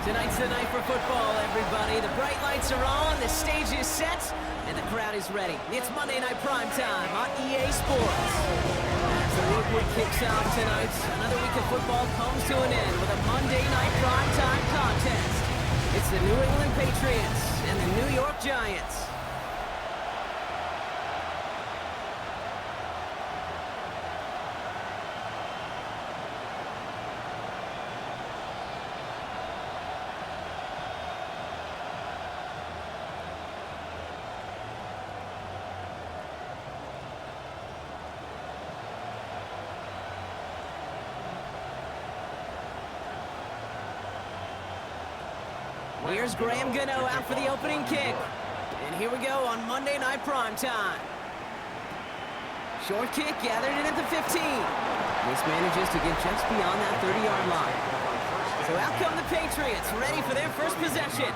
Tonight's the night for football, everybody. The bright lights are on, the stage is set, and the crowd is ready. It's Monday Night Primetime on EA Sports. As the work week kicks off tonight, another week of football comes to an end with a Monday Night Primetime contest. It's the New England Patriots and the New York Giants. Here's Graham Gano out for the opening kick. And here we go on Monday Night Primetime. Short kick gathered in at the 15. This manages to get just beyond that 30-yard line. So out come the Patriots, ready for their first possession.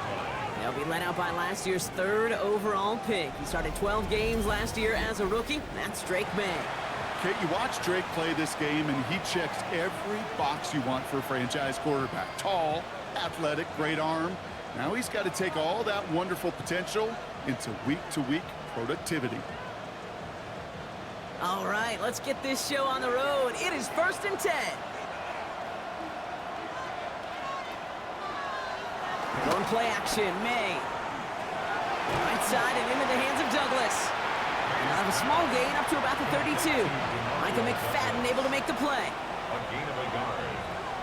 They'll be led out by last year's third overall pick. He started 12 games last year as a rookie. That's Drake May. Kate, you watch Drake play this game, and he checks every box you want for a franchise quarterback. Tall, athletic, great arm. Now he's got to take all that wonderful potential into week-to-week productivity. All right, let's get this show on the road. It is 1st and 10. Going play action, May. Right side and into the hands of Douglas. And they'll have a small gain up to about the 32. Michael McFadden able to make the play. A gain of a yard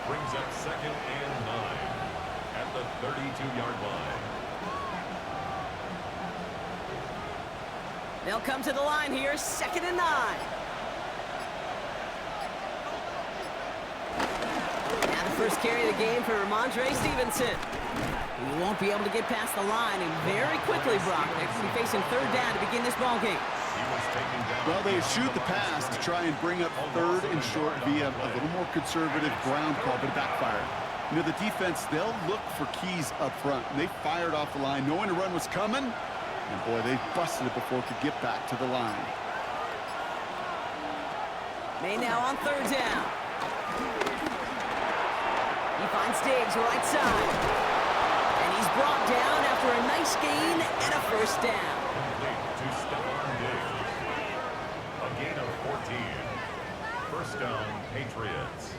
brings up 2nd and 9 at the 32-yard line. They'll come to the line here, 2nd and 9. Now the first carry of the game for Ramondre Stevenson. He won't be able to get past the line, and very quickly, Brock, they're going to be facing 3rd down to begin this ball game. Well, they shoot the pass to try and bring up 3rd and short via a little more conservative ground call, but it backfired. You know, the defense, they'll look for keys up front, and they fired off the line knowing a run was coming, and boy, they busted it before it could get back to the line. May now on 3rd down. He finds Diggs right side. And he's brought down after a nice gain and a 1st down. A gain of 14. 1st down, Patriots.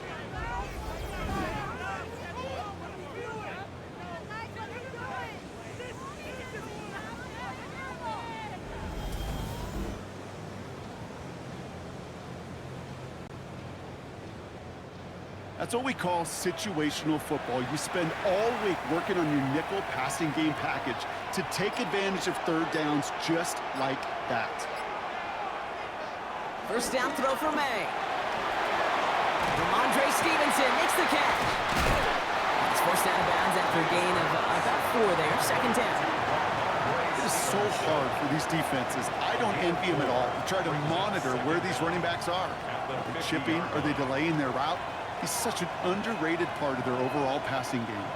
That's what we call situational football. You spend all week working on your nickel passing game package to take advantage of 3rd downs just like that. 1st down throw for May. Ramondre Stevenson makes the catch. It's forced out of bounds after a gain of about 4 there. 2nd down. It is so hard for these defenses. I don't envy them at all. You try to monitor where these running backs are. Are they chipping? Are they delaying their route? He's such an underrated part of their overall passing game.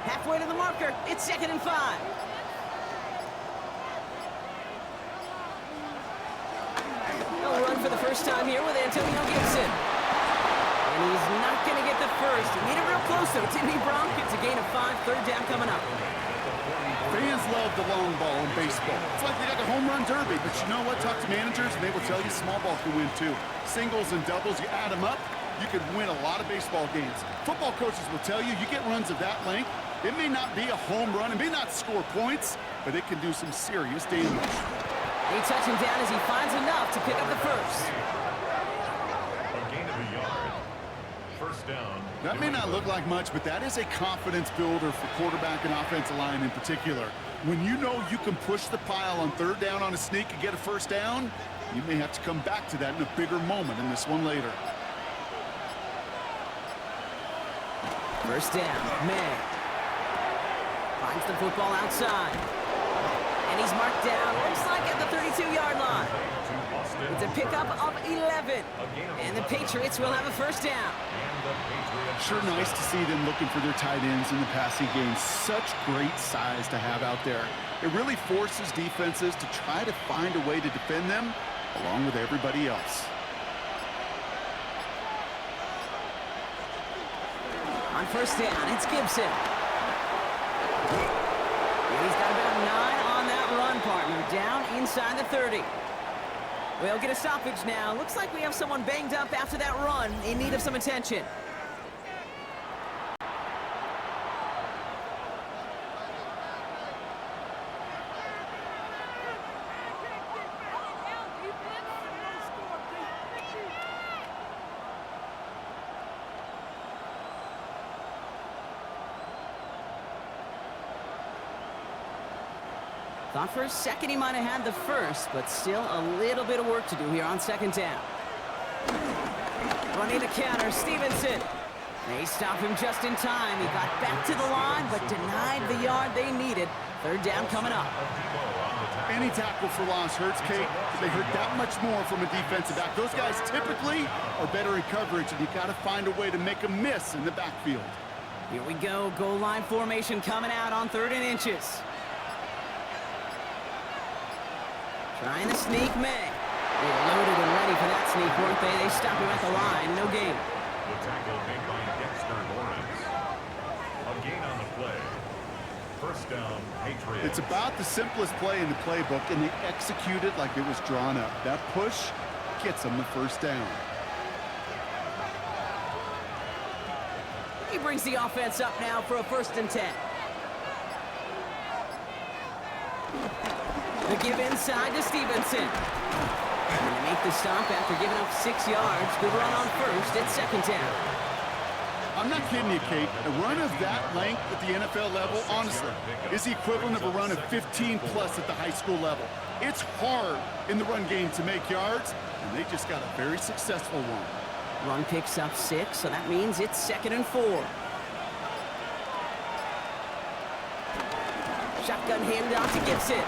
Halfway to the marker. It's 2nd and 5. He'll run for the first time here with Antonio Gibson. And he's not going to get the first. He made it real close, though. Timmy Brown gets a gain of 5. 3rd down coming up. Fans love the long ball in baseball. It's like they got the home run derby. But you know what? Talk to managers, and they will tell you small ball can win, too. Singles and doubles, you add them up, you could win a lot of baseball games. Football coaches will tell you, you get runs of that length, it may not be a home run, it may not score points, but it can do some serious damage. They touch him down as he finds enough to pick up the first. A gain of a yard. 1st down. That may not look like much, but that is a confidence builder for quarterback and offensive line in particular. When you know you can push the pile on 3rd down on a sneak and get a 1st down, you may have to come back to that in a bigger moment in this one later. 1st down, May. Finds the football outside. And he's marked down, looks like at the 32-yard line. It's a pickup of 11. And the Patriots will have a 1st down. Sure nice to see them looking for their tight ends in the passing game. Such great size to have out there. It really forces defenses to try to find a way to defend them along with everybody else. On 1st down, it's Gibson. He's got about 9 on that run, partner. Down inside the 30. We'll get a stoppage now. Looks like we have someone banged up after that run, in need of some attention. Thought for a second he might have had the first, but still a little bit of work to do here on second down. Running the counter, Stevenson. They stop him just in time. He got back to the line, but denied the yard they needed. Third down coming up. Any tackle for loss hurts, Kate. They hurt that much more from a defensive back. Those guys typically are better in coverage, and you got to find a way to make a miss in the backfield. Here we go. Goal line formation coming out on 3rd and inches. Trying to sneak May. They were loaded and ready for that sneak, weren't they? They stop him at the line. No gain. The tackle made by Dexter Lawrence. A gain on the play. First down, Patriots. It's about the simplest play in the playbook, and they execute it like it was drawn up. That push gets them the first down. He brings the offense up now for a 1st and 10. The give inside to Stevenson. And they make the stop after giving up 6 yards. Good run on 1st. It's 2nd down. I'm not kidding you, Kate. A run of that length at the NFL level, honestly, is the equivalent of a run of 15-plus at the high school level. It's hard in the run game to make yards, and they just got a very successful one. Run picks up 6, so that means it's 2nd and 4. Shotgun handoff to Gibson.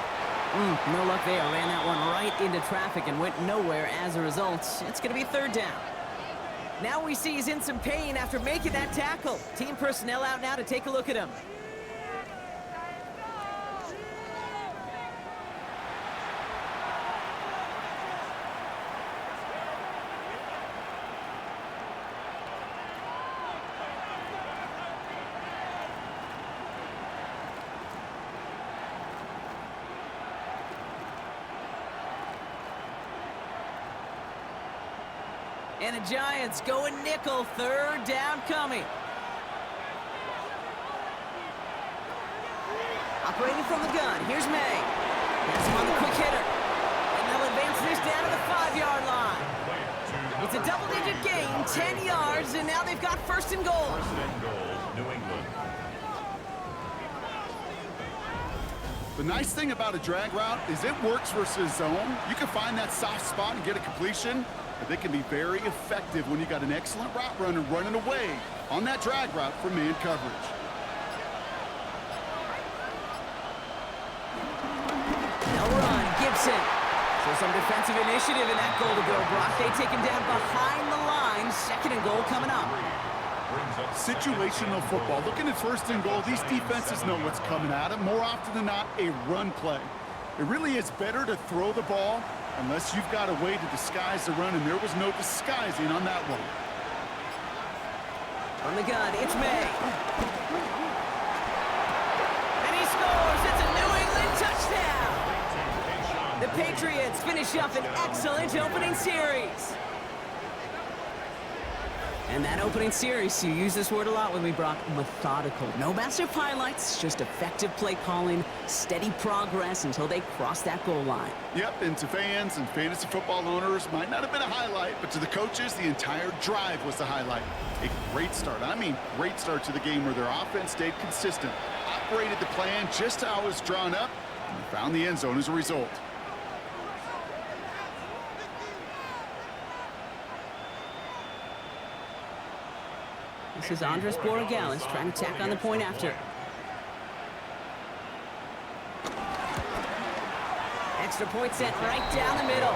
No luck there. Ran that one right into traffic and went nowhere as a result. It's going to be 3rd down. Now we see he's in some pain after making that tackle. Team personnel out now to take a look at him. And the Giants going nickel. 3rd down coming. Operating from the gun. Here's May. That's him on the quick hitter. And they'll advance this down to the 5-yard line. It's a double-digit gain, 10 yards, and now they've got 1st and goal. 1st and goal, New England. The nice thing about a drag route is it works versus zone. You can find that soft spot and get a completion. But they can be very effective when you got an excellent route runner running away on that drag route from man coverage. No run, Gibson. So some defensive initiative in that goal to go. Brock, they take him down behind the line. 2nd and goal coming up. Situational football. Looking at 1st and goal, these defenses know what's coming at them. More often than not, a run play. It really is better to throw the ball unless you've got a way to disguise the run, and there was no disguising on that one. From the gun, it's May. And he scores. It's a New England touchdown. The Patriots finish up an excellent opening series. And that opening series, you use this word a lot with me, Brock, methodical. No massive highlights, just effective play calling, steady progress until they cross that goal line. Yep, and to fans and fantasy football owners, might not have been a highlight, but to the coaches, the entire drive was the highlight. A great start. I mean, great start to the game where their offense stayed consistent, operated the plan just how it was drawn up, and found the end zone as a result. This is Andres Borregales trying to tack on the point after. Extra point sent right down the middle.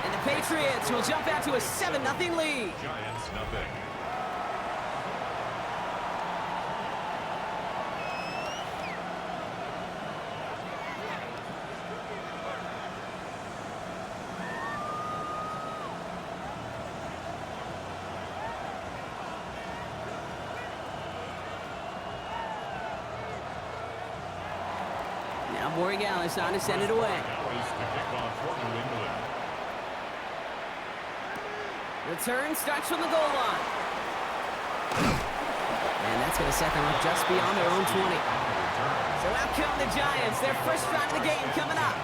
And the Patriots will jump out to a 7-0 lead. Giants nothing. Now Borregales on to send it away. Return starts from the goal line. And that's going to set them up just beyond their own 20. So out come the Giants. Their first drive of the game coming up.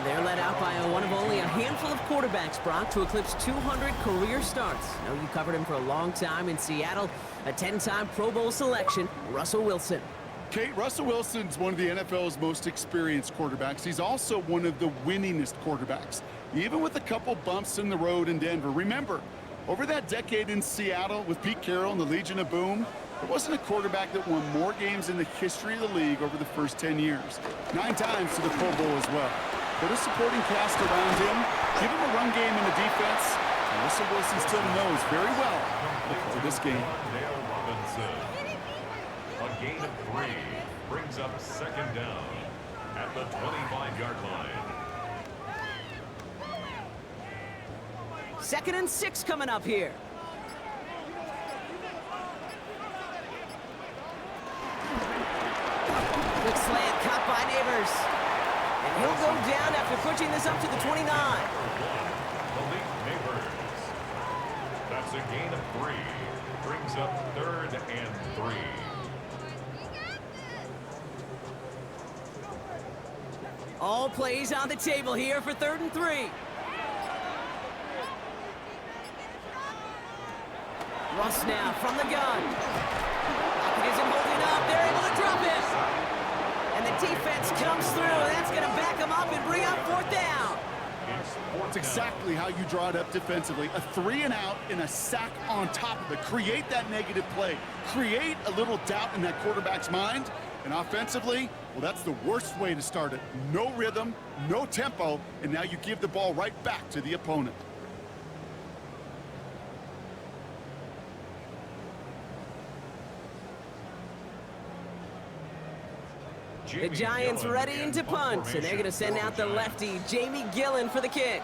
They're led out by one of only a handful of quarterbacks, Brock, to eclipse 200 career starts. I know you covered him for a long time in Seattle. A 10-time Pro Bowl selection, Russell Wilson. Kate, Russell Wilson's one of the NFL's most experienced quarterbacks. He's also one of the winningest quarterbacks, even with a couple bumps in the road in Denver. Remember, over that decade in Seattle with Pete Carroll and the Legion of Boom, there wasn't a quarterback that won more games in the history of the league over the first 10 years. 9 times to the Pro Bowl as well. Put a supporting cast around him, give him a run game in the defense, and Russell Wilson still knows very well for this game. A gain of 3 brings up second down at the 25-yard line. 2nd and 6 coming up here. Quick slant caught by Neighbors. And he'll go down after pushing this up to the 29. Malik Neighbors. That's a gain of 3. Brings up 3rd and 3. All plays on the table here for 3rd and 3. Russ now from the gun. Lockett isn't holding up. They're able to drop it. And the defense comes through. That's going to back them up and bring up 4th down. It's exactly how you draw it up defensively. A 3 and out and a sack on top of it. Create that negative play. Create a little doubt in that quarterback's mind. And offensively, well, that's the worst way to start it. No rhythm, no tempo, and now you give the ball right back to the opponent. The Giants ready to punt, and they're going to send out the lefty, Jamie Gillen, for the kick.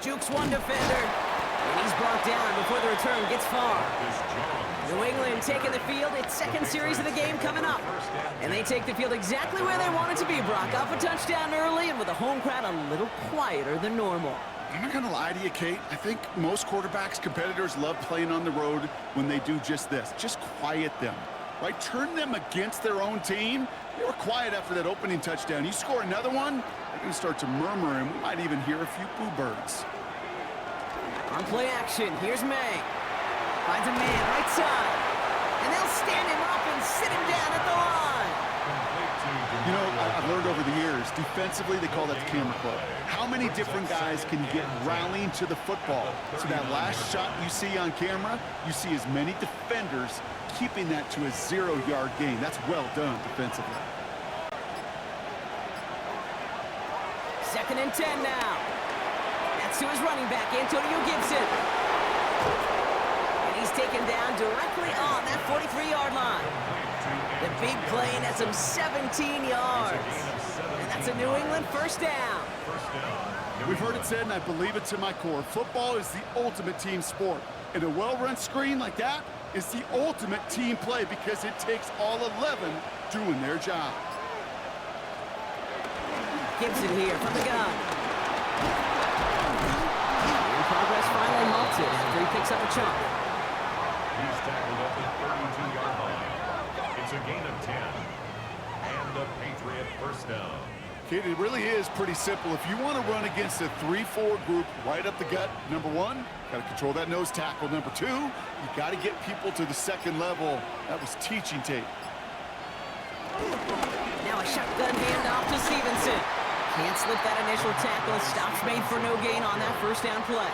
Jukes one defender, and he's brought down before the return gets far. New England taking the field, its 2nd series of the game coming up. And they take the field exactly where they want it to be, Brock. Up a touchdown early, and with the home crowd a little quieter than normal. I'm not going to lie to you, Kate. I think most quarterbacks, competitors love playing on the road when they do just this. Just quiet them, right? Turn them against their own team. They were quiet after that opening touchdown. You score another one, they're going to start to murmur, and we might even hear a few boo birds. On play action, here's May. Finds a man right side. And they'll stand him up and sit him down at the line. You know, I've learned over the years, defensively, they call that the camera club. How many different guys can get rallying to the football? So that last shot you see on camera, you see as many defenders keeping that to a 0-yard gain. That's well done defensively. 2nd and 10 now. That's to his running back, Antonio Gibson. And he's taken down directly on that 43-yard line. The big play nets him 17 yards. And that's a New England first down. We've heard it said, and I believe it to my core, football is the ultimate team sport. And a well-run screen like that is the ultimate team play because it takes all 11 doing their job. Gibson here from the gun. And progress finally halted after he picks up a chunk. He's tackled at the 32-yard line. It's a gain of 10. And a Patriot first down. Kid, it really is pretty simple. If you want to run against a 3-4 group right up the gut, number 1, got to control that nose tackle. Number 2, you got to get people to the 2nd level. That was teaching tape. Now a shotgun handoff to Stevenson. Can't slip that initial tackle. Stops made for no gain on that first down play.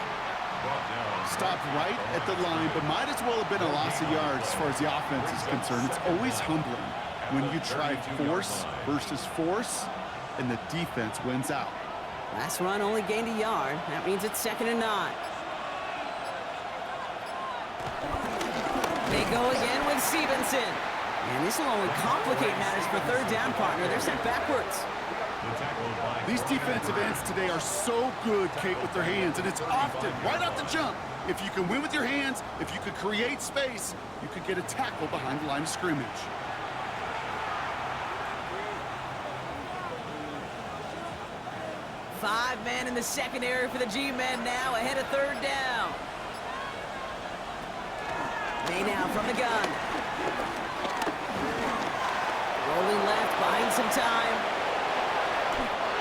Stopped right at the line, but might as well have been a loss of yards as far as the offense is concerned. It's always humbling when you try force versus force, and the defense wins out. Last run only gained a yard. That means it's 2nd and 9. They go again with Stevenson. And this will only complicate matters for 3rd down, partner. They're sent backwards. The tackle by These defensive ends today are so good, Kate, with their hands, and it's often right off the jump. If you can win with your hands, if you can create space, you can get a tackle behind the line of scrimmage. Five men in the secondary for the G-men now, ahead of third down. May now from the gun. Rolling left, buying some time.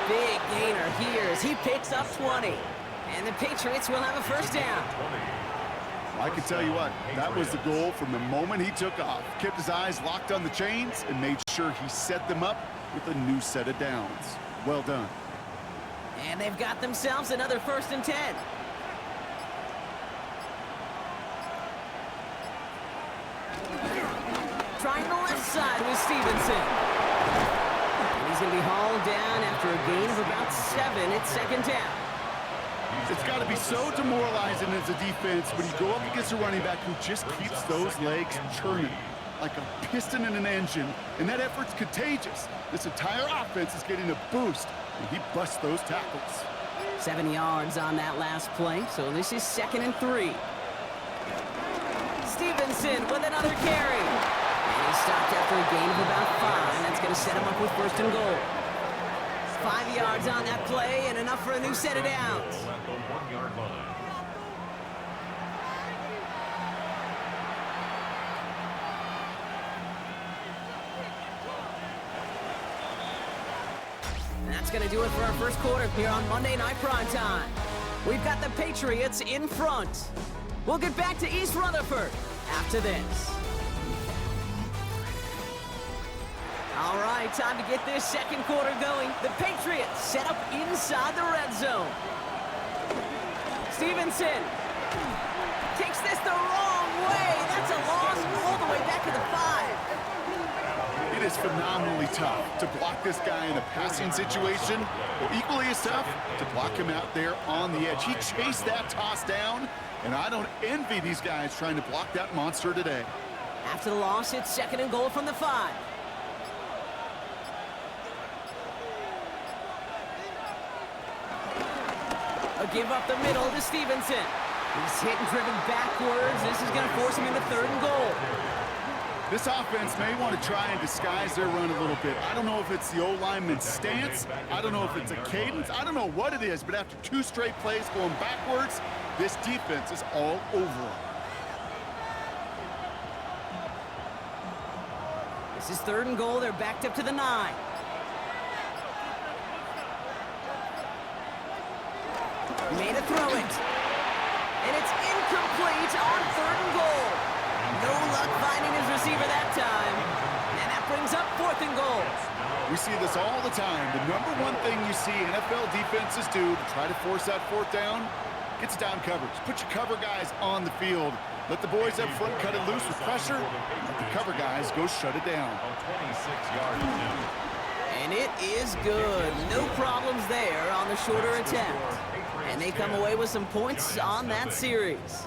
Big gainer here as he picks up 20. And the Patriots will have a first down. I can tell you what, that was the goal from the moment he took off. Kept his eyes locked on the chains and made sure he set them up with a new set of downs. Well done. And they've got themselves another 1st and 10. Trying the left side with Stevenson. And he's going to be hauled down after a gain of about 7 at 2nd down. It's got to be so demoralizing as a defense when you go up against a running back who just keeps those legs churning like a piston in an engine, and that effort's contagious. This entire offense is getting a boost, and he busts those tackles. 7 yards on that last play, so this is 2nd and 3. Stevenson with another carry. And he stopped after a gain of about 5. That's going to set him up with 1st and goal. 5 yards on that play and enough for a new set of downs. at the 1-yard line. And that's going to do it for our first quarter here on Monday Night Primetime. We've got the Patriots in front. We'll get back to East Rutherford after this. All right, time to get this second quarter going. The Patriots set up inside the red zone. Stevenson takes this the wrong way. That's a loss all the way back to the 5. It is phenomenally tough to block this guy in a passing situation. Equally as tough to block him out there on the edge. He chased that toss down, and I don't envy these guys trying to block that monster today. After the loss, it's 2nd and goal from the 5. A give up the middle to Stevenson. He's hit and driven backwards. This is going to force him into 3rd and goal. This offense may want to try and disguise their run a little bit. I don't know if it's the O-lineman's stance. I don't know if it's a cadence. I don't know what it is, but after 2 straight plays going backwards, this defense is all over them. This is 3rd and goal. They're backed up to the 9. Made a throw it. And it's incomplete on 3rd and goal. No luck finding his receiver that time. And that brings up 4th and goal. We see this all the time. The number one thing you see NFL defenses do to try to force that 4th down, it's down coverage. Put your cover guys on the field. Let the boys up front cut it loose with pressure. Let the cover guys go shut it down. 26-yard attempt. And it is good. No problems there on the shorter attempt. And they come away with some points on that series.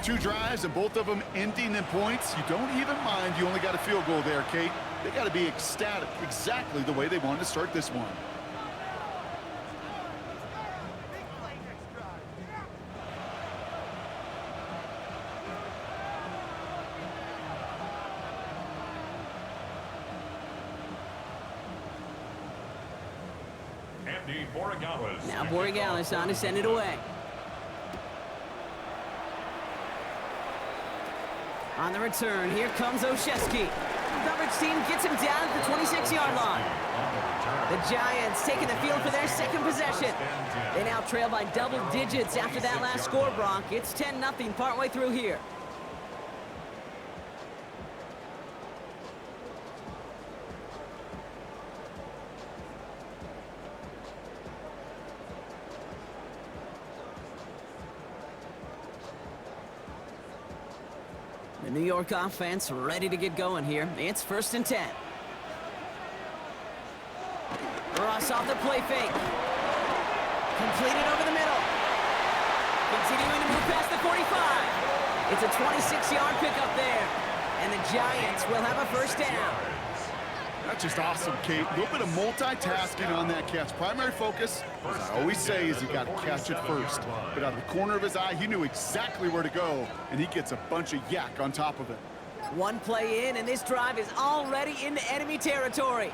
2 drives and both of them ending in points. You don't even mind you only got a field goal there, Kate. They got to be ecstatic, exactly the way they wanted to start this one. Now Borregales on to send it away. On the return, here comes Olszewski. Coverage team gets him down at the 26-yard line. The Giants taking the field for their 2nd possession. They now trail by double digits after that last score, Brock. It's 10-0 partway through here. The New York offense ready to get going here. It's 1st and 10. Ross off the play fake. Completed over the middle. Continuing to move past the 45. It's a 26-yard pickup there. And the Giants will have a 1st down. That's just awesome, Kate. A little bit of multitasking on that catch. Primary focus, as I always say, is you got to catch it first. But out of the corner of his eye, he knew exactly where to go, and he gets a bunch of yak on top of it. One play in, and this drive is already into enemy territory.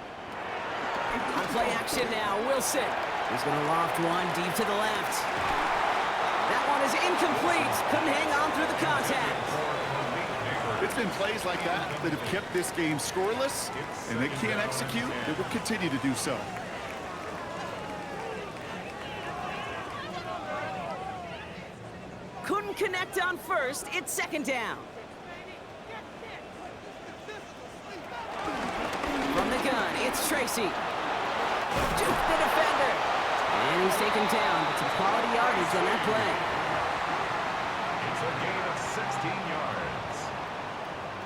On play action now, Wilson. He's going to loft one deep to the left. That one is incomplete. Couldn't hang on through the contact. It's been plays like that that have kept this game scoreless, and they can't execute. They will continue to do so. Couldn't connect on first. It's second down. From the gun, it's Tracy. Juke the defender. And he's taken down with some quality yardage on that play. It's a gain of 16 yards.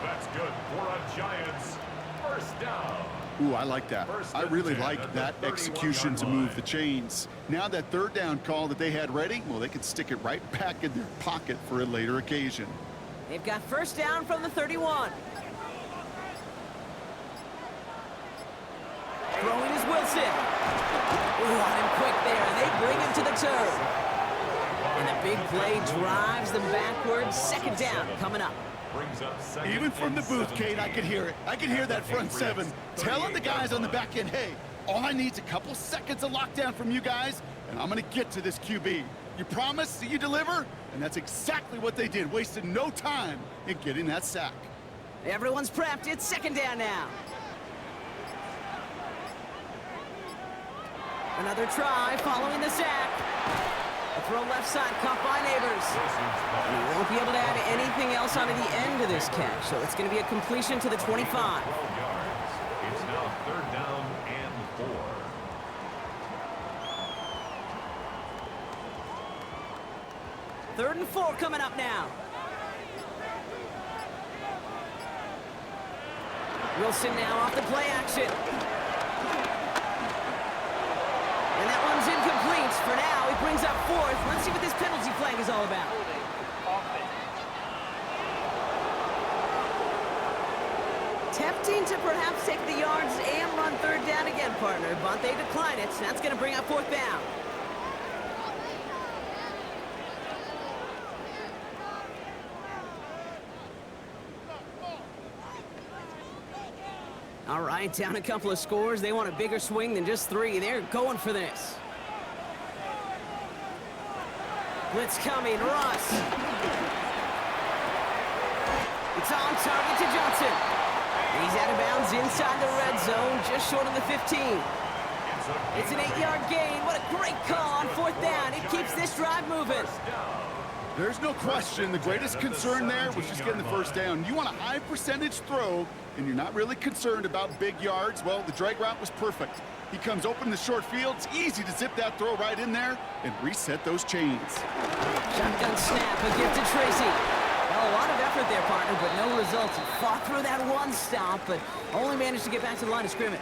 That's good for a Giants first down. Ooh, I like that. I really like that execution to move the chains. Now that third down call that they had ready, well, they could stick it right back in their pocket for a later occasion. They've got first down from the 31. Throwing is Wilson. Ooh, on him quick there, and they bring him to the turf. And the big play drives them backwards. Second down coming up. Even from the booth, Kate, I could hear it. I could hear that front seven telling the guys on the back end, hey, all I need is a couple seconds of lockdown from you guys, and I'm going to get to this QB. You promise that you deliver? And that's exactly what they did, wasted no time in getting that sack. Everyone's prepped. It's second down now. Another try following the sack. A throw left side caught by Neighbors. And he won't be able to add anything else onto the end of this catch, so it's going to be a completion to the 25. It's now third down and 4. 3rd and 4 coming up now. Wilson now off the play action. And that one's incomplete. For now, he brings up 4th. Let's see what this penalty flag is all about. Tempting to perhaps take the yards and run 3rd down again, partner, but they decline it. That's going to bring up 4th down. All right, down a couple of scores. They want a bigger swing than just 3. They're going for this. Blitz coming, Russ. It's on target to Johnson. And he's out of bounds inside the red zone, just short of the 15. It's an 8-yard gain. What a great call on 4th down. It keeps this drive moving. There's no question. The greatest concern there was just getting the first down. You want a high percentage throw, and you're not really concerned about big yards. Well, the drag route was perfect. He comes open in the short field. It's easy to zip that throw right in there and reset those chains. Shotgun snap, a gift to Tracy. Well, a lot of effort there, partner, but no results. He fought through that one stop, but only managed to get back to the line of scrimmage.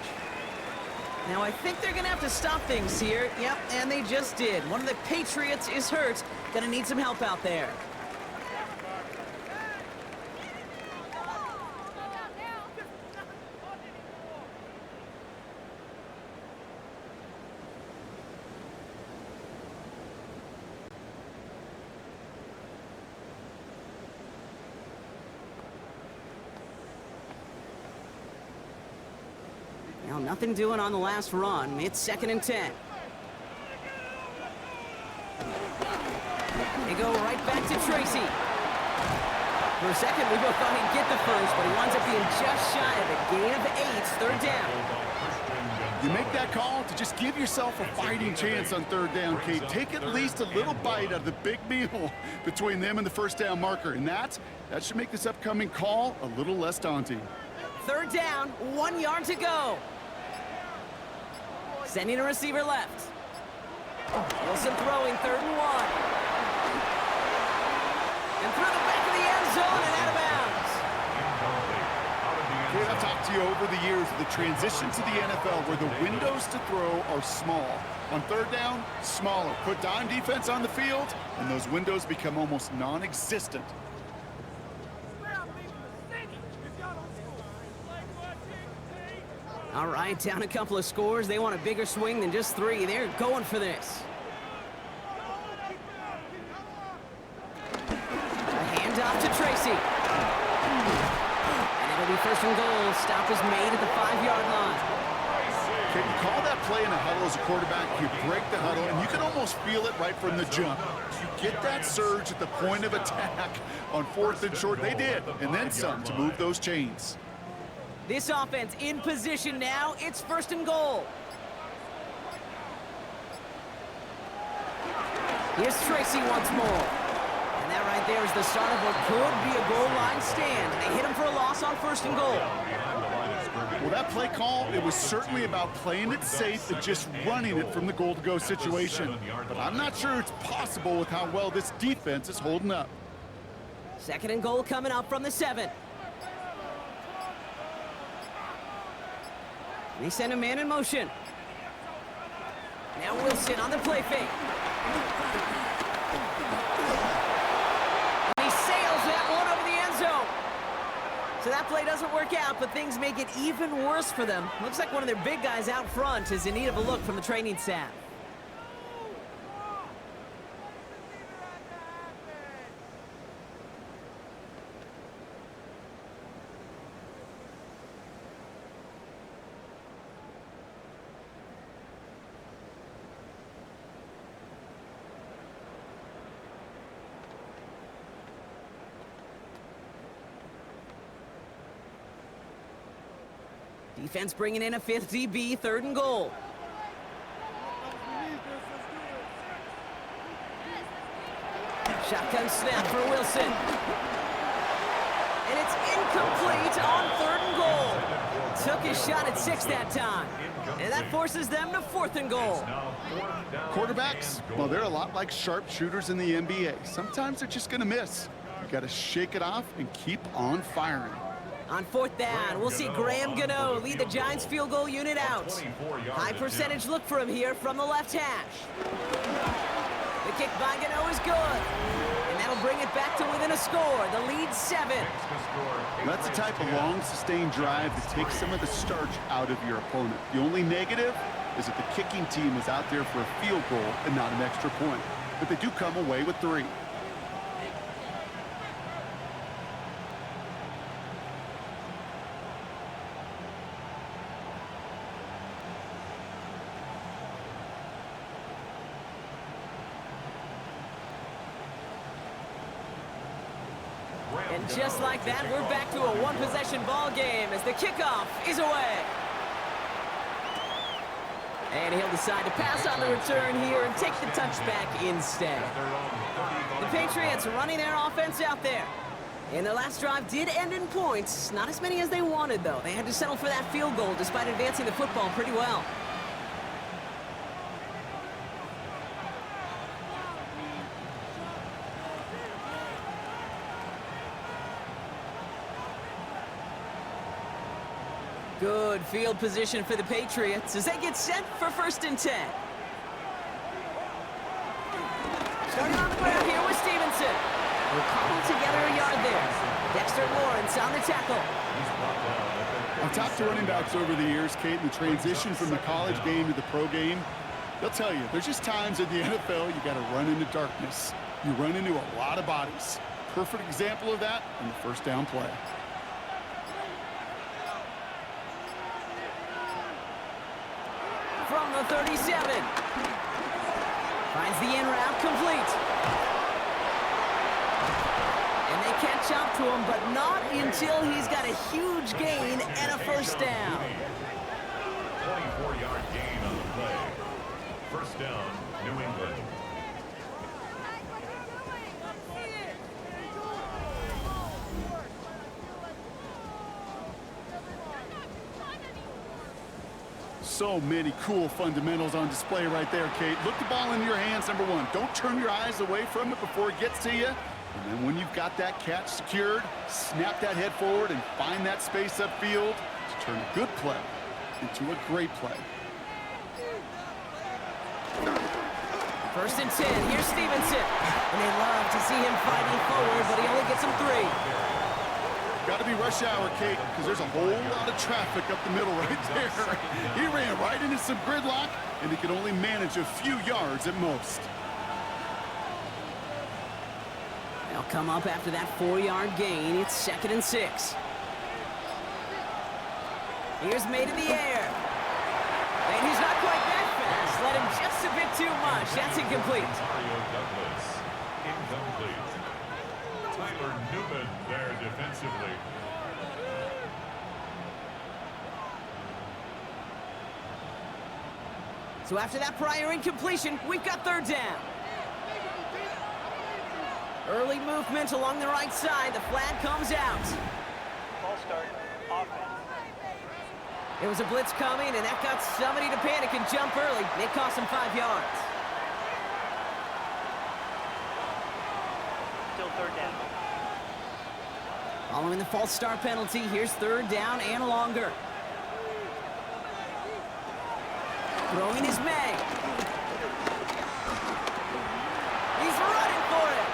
Now, I think they're going to have to stop things here. Yep, and they just did. One of the Patriots is hurt. Going to need some help out there. Now, nothing doing on the last run. It's 2nd and 10. They go right back to Tracy. For a second, we both thought he'd get the first, but he winds up being just shy of a gain of 8. 3rd down. You make that call to just give yourself a fighting chance on 3rd down, Kate. Take at least a little bite out of the big meal between them and the first down marker, and that should make this upcoming call a little less daunting. 3rd down, 1 yard to go. Sending a receiver left. Wilson throwing 3rd and 1. And through the back of the end zone and out of bounds. Kate, I've talked to you over the years of the transition to the NFL where the windows to throw are small. On 3rd down, smaller. Put dime defense on the field, and those windows become almost non-existent. All right, down a couple of scores. They want a bigger swing than just 3. They're going for this. A handoff to Tracy. And it'll be first and goal. Stop is made at the 5-yard line. Can you call that play in a huddle as a quarterback? You break the huddle, and you can almost feel it right from the jump. You get that surge at the point of attack on 4th and short. They did, and then some to move those chains. This offense in position now. It's first and goal. Here's Tracy once more. And that right there is the start of what could be a goal line stand. They hit him for a loss on first and goal. Well, that play call, it was certainly about playing it safe and just running it from the goal-to-go situation. But I'm not sure it's possible with how well this defense is holding up. Second and goal coming up from the 7. They send a man in motion. Now Wilson on the play fake. He sails that one over the end zone. So that play doesn't work out, but things make it even worse for them. Looks like one of their big guys out front is in need of a look from the training staff. Defense bringing in a 5th DB, 3rd and goal. Shotgun snap for Wilson. And it's incomplete on 3rd and goal. Took his shot at 6 that time. And that forces them to 4th and goal. Quarterbacks, well, they're a lot like sharpshooters in the NBA. Sometimes they're just going to miss. You got to shake it off and keep on firing. On 4th down, we'll see Graham Gano lead the Giants field goal unit out. High percentage look for him here from the left hash. The kick by Gano is good. And that'll bring it back to within a score. The lead 7. That's the type of long, sustained drive that takes some of the starch out of your opponent. The only negative is that the kicking team is out there for a field goal and not an extra point. But they do come away with 3. And just like that, we're back to a one-possession ball game as the kickoff is away. And he'll decide to pass on the return here and take the touchback instead. The Patriots running their offense out there. And their last drive did end in points. Not as many as they wanted, though. They had to settle for that field goal despite advancing the football pretty well. Good field position for the Patriots as they get set for 1st and 10. Starting on the ground here with Stevenson. We'll cobble together a yard there. Dexter Lawrence on the tackle. I've talked to running backs over the years, Kate, and the transition from the college game to the pro game. They'll tell you, there's just times in the NFL you got to run into darkness. You run into a lot of bodies. Perfect example of that on the 1st down play. From the 37. Finds the in route complete. And they catch up to him, but not until he's got a huge gain and a 1st down. 24-yard gain on the play. 1st down, New England. So many cool fundamentals on display right there, Kate. Look the ball in your hands, number 1. Don't turn your eyes away from it before it gets to you. And then when you've got that catch secured, snap that head forward and find that space upfield to turn a good play into a great play. 1st and 10. Here's Stevenson. And they love to see him fighting forward, but he only gets him 3. Got to be rush hour, Kate, because there's a whole lot of traffic up the middle right there. He ran right into some gridlock, and he could only manage a few yards at most. They'll come up after that 4-yard gain. It's 2nd and 6. Here's made in the air. And he's not quite that fast. Let him just a bit too much. That's incomplete. Mario Douglas, incomplete. Tyler Newman there defensively. So after that prior incompletion, we've got 3rd down. Early movement along the right side. The flag comes out. Ball start. Offense. There was a blitz coming, and that got somebody to panic and jump early. It cost him 5 yards. Still 3rd down. Following the false start penalty, here's 3rd down and longer. Throwing is May. He's running for it.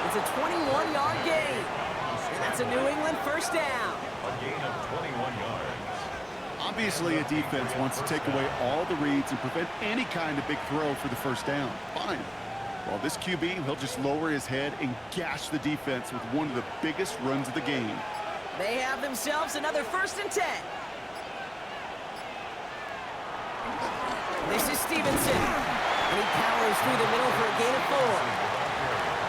It's a 21-yard gain. And that's a New England 1st down. A gain of 21 yards. Obviously, a defense wants to take away all the reads and prevent any kind of big throw for the 1st down. Fine. Well, this QB, he'll just lower his head and gash the defense with one of the biggest runs of the game. They have themselves another 1st and 10. This is Stevenson. And he powers through the middle for a gain of 4.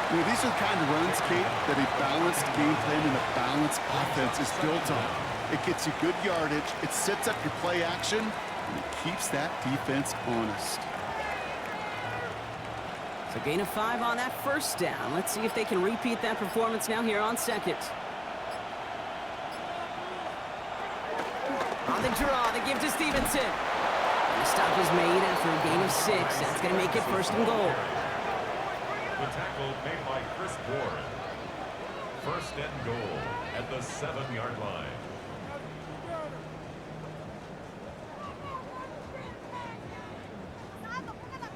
You know, these are the kind of runs, Kate, that a balanced game plan and a balanced offense is built on. It gets you good yardage, it sets up your play action, and it keeps that defense honest. So gain of 5 on that 1st down. Let's see if they can repeat that performance now here on 2nd. On the draw, they give to Stevenson. And the stop is made after a gain of 6. That's going to make it 1st and goal. The tackle made by Chris Ward. 1st and goal at the 7-yard line.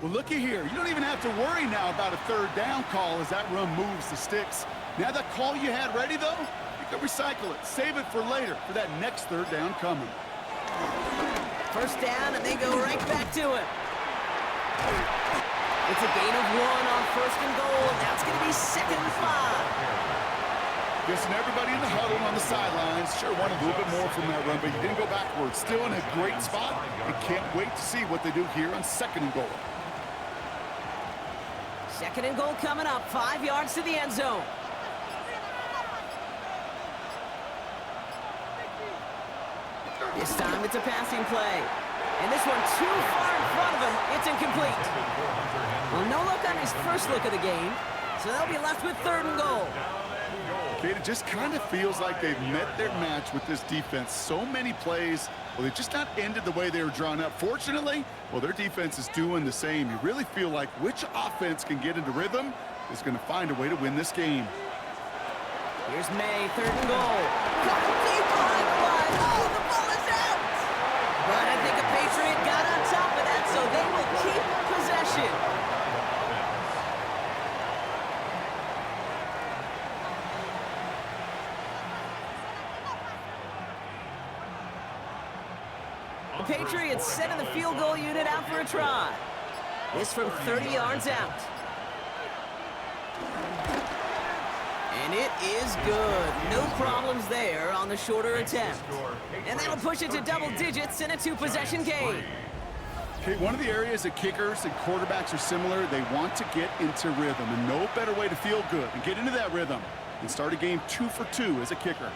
Well, looky here. You don't even have to worry now about a 3rd down call as that run moves the sticks. Now that call you had ready, though, you can recycle it. Save it for later for that next 3rd down coming. 1st down, and they go right back to it. It's a gain of 1 on 1st and goal, and now it's going to be 2nd and 5. Guessing everybody in the huddle on the sidelines sure wanted a little bit more from that run, but he didn't go backwards. Still in a great spot, and can't wait to see what they do here on 2nd and goal. 2nd and goal coming up, 5 yards to the end zone. This time it's a passing play. And this one too far in front of him. It's incomplete. Well, no look on his first look of the game, so they'll be left with 3rd and goal. Kate, it just kind of feels like they've met their match with this defense. So many plays, well, they just not ended the way they were drawn up. Fortunately, well, their defense is doing the same. You really feel like which offense can get into rhythm is going to find a way to win this game. Here's May, 3rd and goal. Coming deep behind the line. Oh, the ball is out. But I think a Patriot got on top of that, so they will keep possession. The Patriots sending the field goal unit out for a try. This from 30 yards out. And it is good. No problems there on the shorter attempt. And that'll push it to double digits in a 2-possession game. Okay, one of the areas that kickers and quarterbacks are similar, they want to get into rhythm. And no better way to feel good and get into that rhythm than start a game 2 for 2 as a kicker.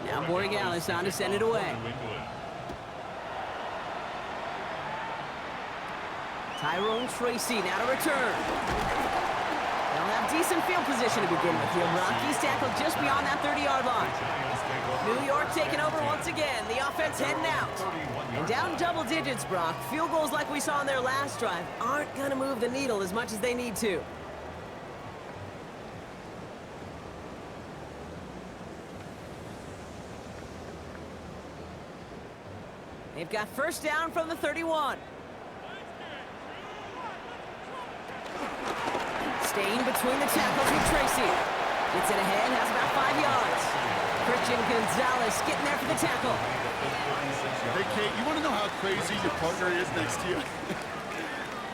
Now Borregales on to send it away. Tyrone Tracy now to return. They'll have decent field position to begin with here. Rockies tackled just beyond that 30-yard line. New York taking over once again. The offense heading out. And down double digits, Brock. Field goals like we saw in their last drive aren't going to move the needle as much as they need to. They've got first down from the 31. Staying between the tackles with Tracy. Gets it ahead, has about 5 yards. Christian Gonzalez getting there for the tackle. Hey, Kate, you want to know how crazy your partner is next to you?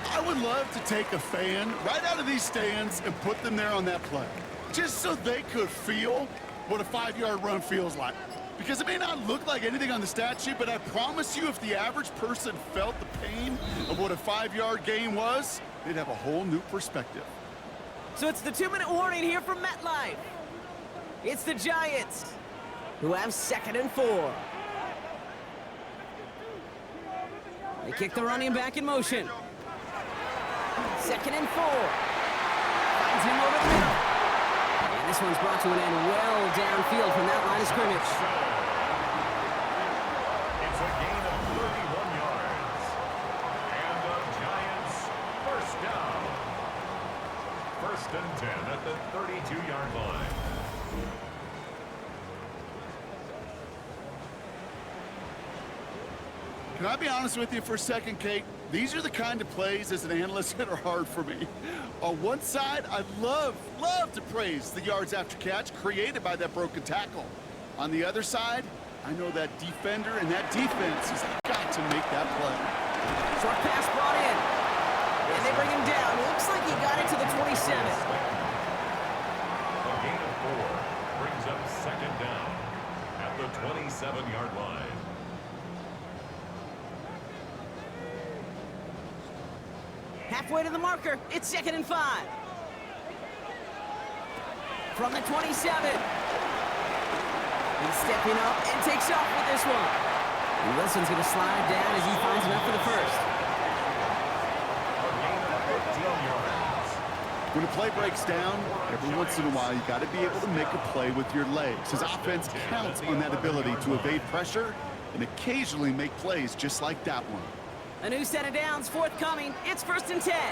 I would love to take a fan right out of these stands and put them there on that play, just so they could feel what a 5-yard run feels like. Because it may not look like anything on the stat sheet, but I promise you if the average person felt the pain of what a 5-yard gain was, they'd have a whole new perspective. So it's the 2-minute warning here from MetLife. It's the Giants, who have 2nd and 4. They kick the running back in motion. 2nd and 4. Finds him over the middle. And this one's brought to an end well downfield from that line of scrimmage. It's a gain of 31 yards. And the Giants first down. 1st and 10 at the 32-yard line. Can I be honest with you for a second, Kate? These are the kind of plays as an analyst that are hard for me. On one side, I love to praise the yards after catch created by that broken tackle. On the other side, I know that defender and that defense has got to make that play. Short pass brought in. And they bring him down. Looks like he got it to the 27. A gain of 4 brings up 2nd down at the 27-yard line. Halfway to the marker, it's 2nd and 5. From the 27. He's stepping up and takes off with this one. And Wilson's going to slide down as he finds enough for the first. A gain of 15 yards. When a play breaks down, every once in a while, you got to be able to make a play with your legs. His offense counts on that ability to evade pressure and occasionally make plays just like that one. A new set of downs forthcoming. It's 1st and 10. And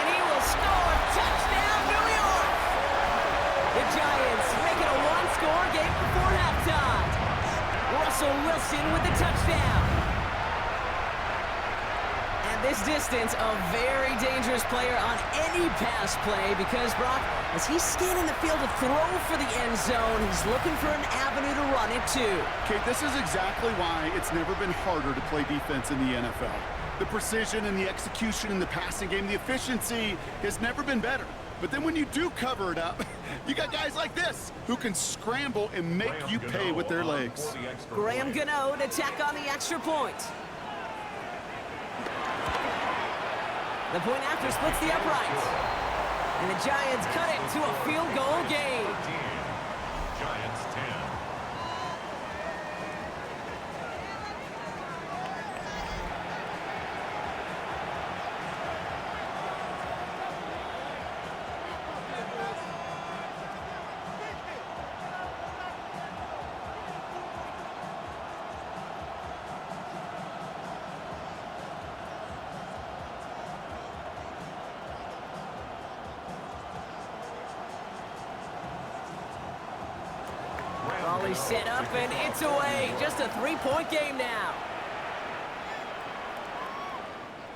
he will score. Touchdown, New York! The Giants make it a one-score game before halftime. Russell Wilson with the touchdown. And this distance, a very dangerous player on any pass play because, Brock, as he's scanning the field to throw for the end zone, he's looking for an avenue to run it to. Kate, this is exactly why it's never been harder to play defense in the NFL. The precision and the execution in the passing game, the efficiency has never been better. But then when you do cover it up, you got guys like this who can scramble and make you pay with their legs. Graham Gano to tack on the extra point. The point after splits the uprights. And the Giants cut it to a field goal game. Giants 10. He's set up and it's away. Just a 3-point game now.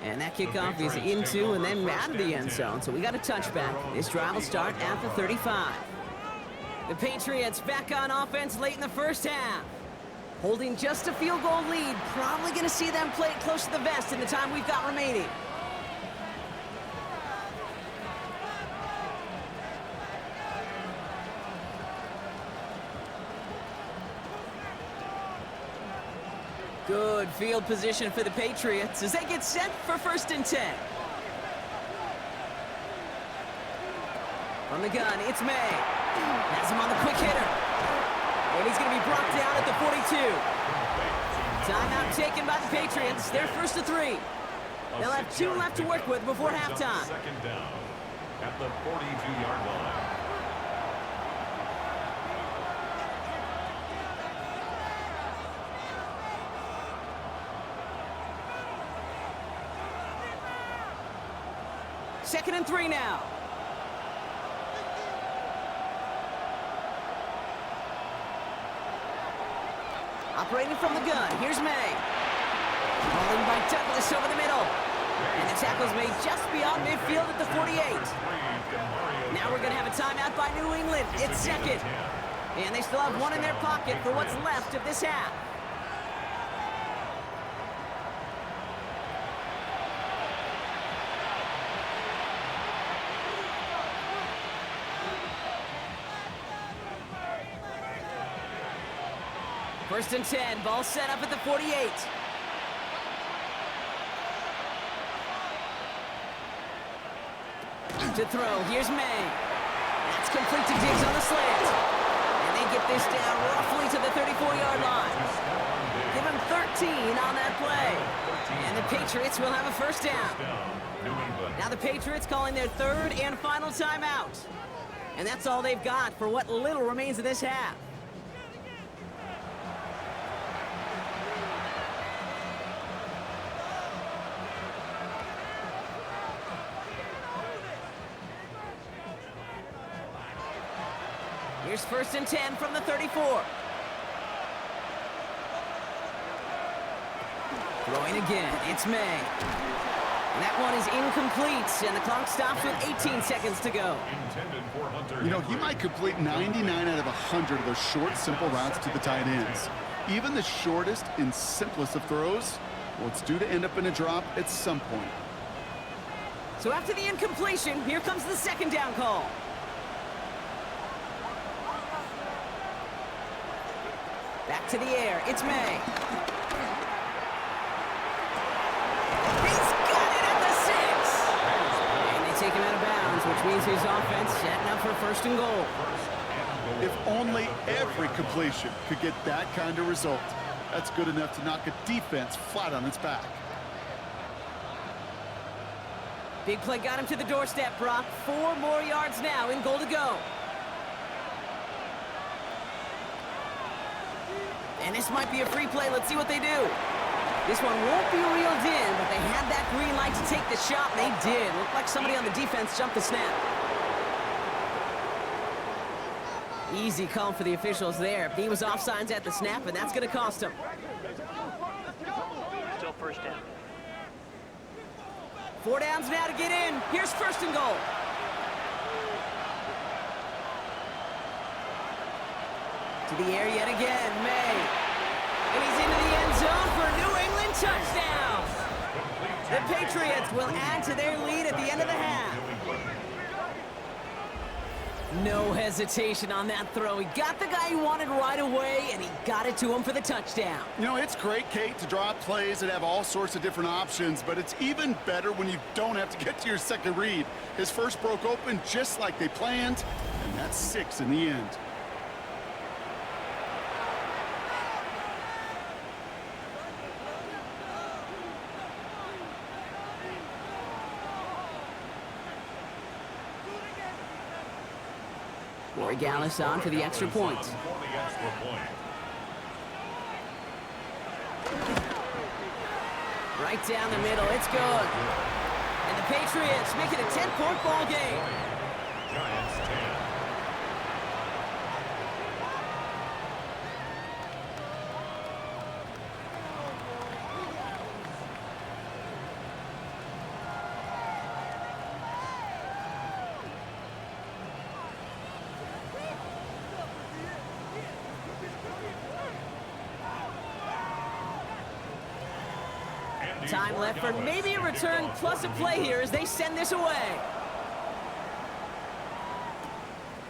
And that kickoff is into and then out of the end zone. So we got a touchback. This drive will start at the 35. The Patriots back on offense late in the first half. Holding just a field goal lead. Probably going to see them play it close to the vest in the time we've got remaining. Good field position for the Patriots as they get set for 1st and 10. From the gun, it's May. Has him on the quick hitter. And he's going to be brought down at the 42. Timeout taken by the Patriots. They're 1st and 3. They'll have 2 left to work with before halftime. 2nd down at the 42-yard line. Second and 3 now. Operating from the gun, here's May. Rolling by Douglas over the middle. And the tackle's made just beyond midfield at the 48. Now we're going to have a timeout by New England. It's second. And they still have one in their pocket for what's left of this half. First and 10, ball set up at the 48. To throw, here's May. That's complete to Diggs on the slant. And they get this down roughly to the 34-yard line. Give him 13 on that play. And the Patriots will have a first down. Now the Patriots calling their third and final timeout. And that's all they've got for what little remains of this half. Here's first and 10 from the 34. Throwing again, it's May. And that one is incomplete, and the clock stops with 18 seconds to go. You know, he might complete 99 out of 100 of those short, simple routes to the tight ends. Even the shortest and simplest of throws, well, it's due to end up in a drop at some point. So after the incompletion, here comes the second down call. Back to the air, it's May. He's got it at the 6! And they take him out of bounds, which means his offense setting up for first and goal. If only every completion could get that kind of result. That's good enough to knock a defense flat on its back. Big play got him to the doorstep, Brock. 4 more yards now in goal to go. And this might be a free play. Let's see what they do. This one won't be reeled in, but they had that green light to take the shot, and they did. Looked like somebody on the defense jumped the snap. Easy call for the officials there. He was offsides at the snap, and that's going to cost him. Still first down. 4 downs now to get in. Here's first and goal. To the air yet again, May. And he's into the end zone for a New England touchdown. The Patriots will add to their lead at the end of the half. No hesitation on that throw. He got the guy he wanted right away, and he got it to him for the touchdown. You know, it's great, Kate, to draw up plays that have all sorts of different options, but it's even better when you don't have to get to your second read. His first broke open just like they planned, and that's 6 in the end. Gallus on for the extra point. Right down the middle, it's good. And the Patriots make it a 10-point ball game. Giants 10. Time left for maybe a return plus a play here as they send this away.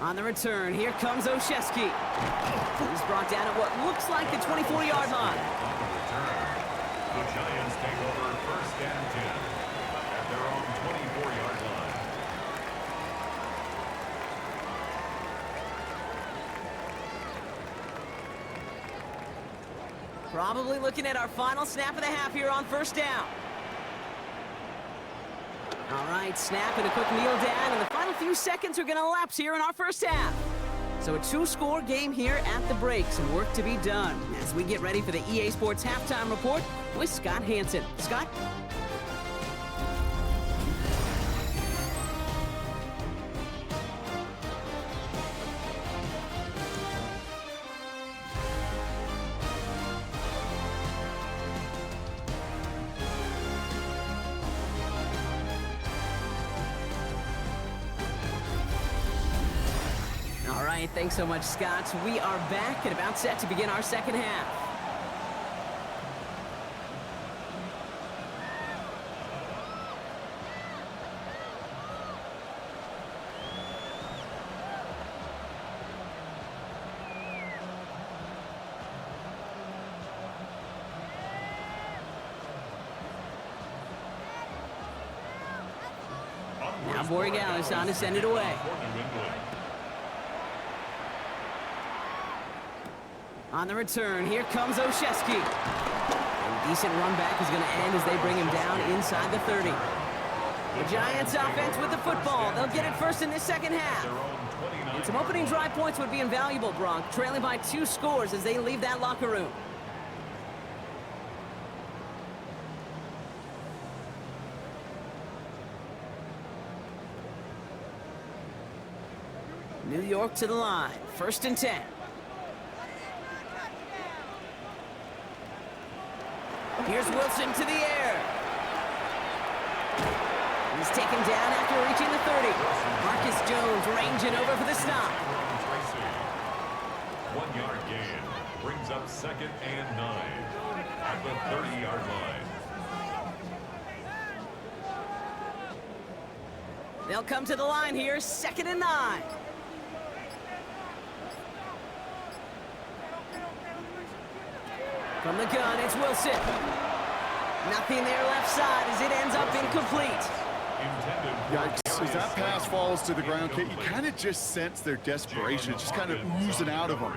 On the return, here comes Olszewski. He's brought down at what looks like the 24-yard line. The Giants take over first and 10 at their own 24-yard line. Probably looking at our final snap of the half here on first down. All right, snap and a quick kneel down, and the final few seconds are going to elapse here in our first half. So a 2-score game here at the break. Some work to be done as we get ready for the EA Sports Halftime Report with Scott Hansen. Scott? right, thanks so much, Scott. We are back and about set to begin our second half. Now Borregales on to send it away. On the return, here comes Olszewski. A decent run back is going to end as they bring him down inside the 30. The Giants offense with the football. They'll get it first in this second half. And some opening drive points would be invaluable, Bronk, trailing by 2 scores as they leave that locker room. New York to the line, 1st and 10. Here's Wilson to the air. He's taken down after reaching the 30. Marcus Jones ranging over for the stop. 1 yard gain brings up 2nd and 9 at the 30-yard line. They'll come to the line here, 2nd and 9. From the gun, it's Wilson. Nothing there left side as it ends up incomplete. Yikes, as that pass falls to the ground, Kate, you kind of just sense their desperation. It's just kind of oozing out of them.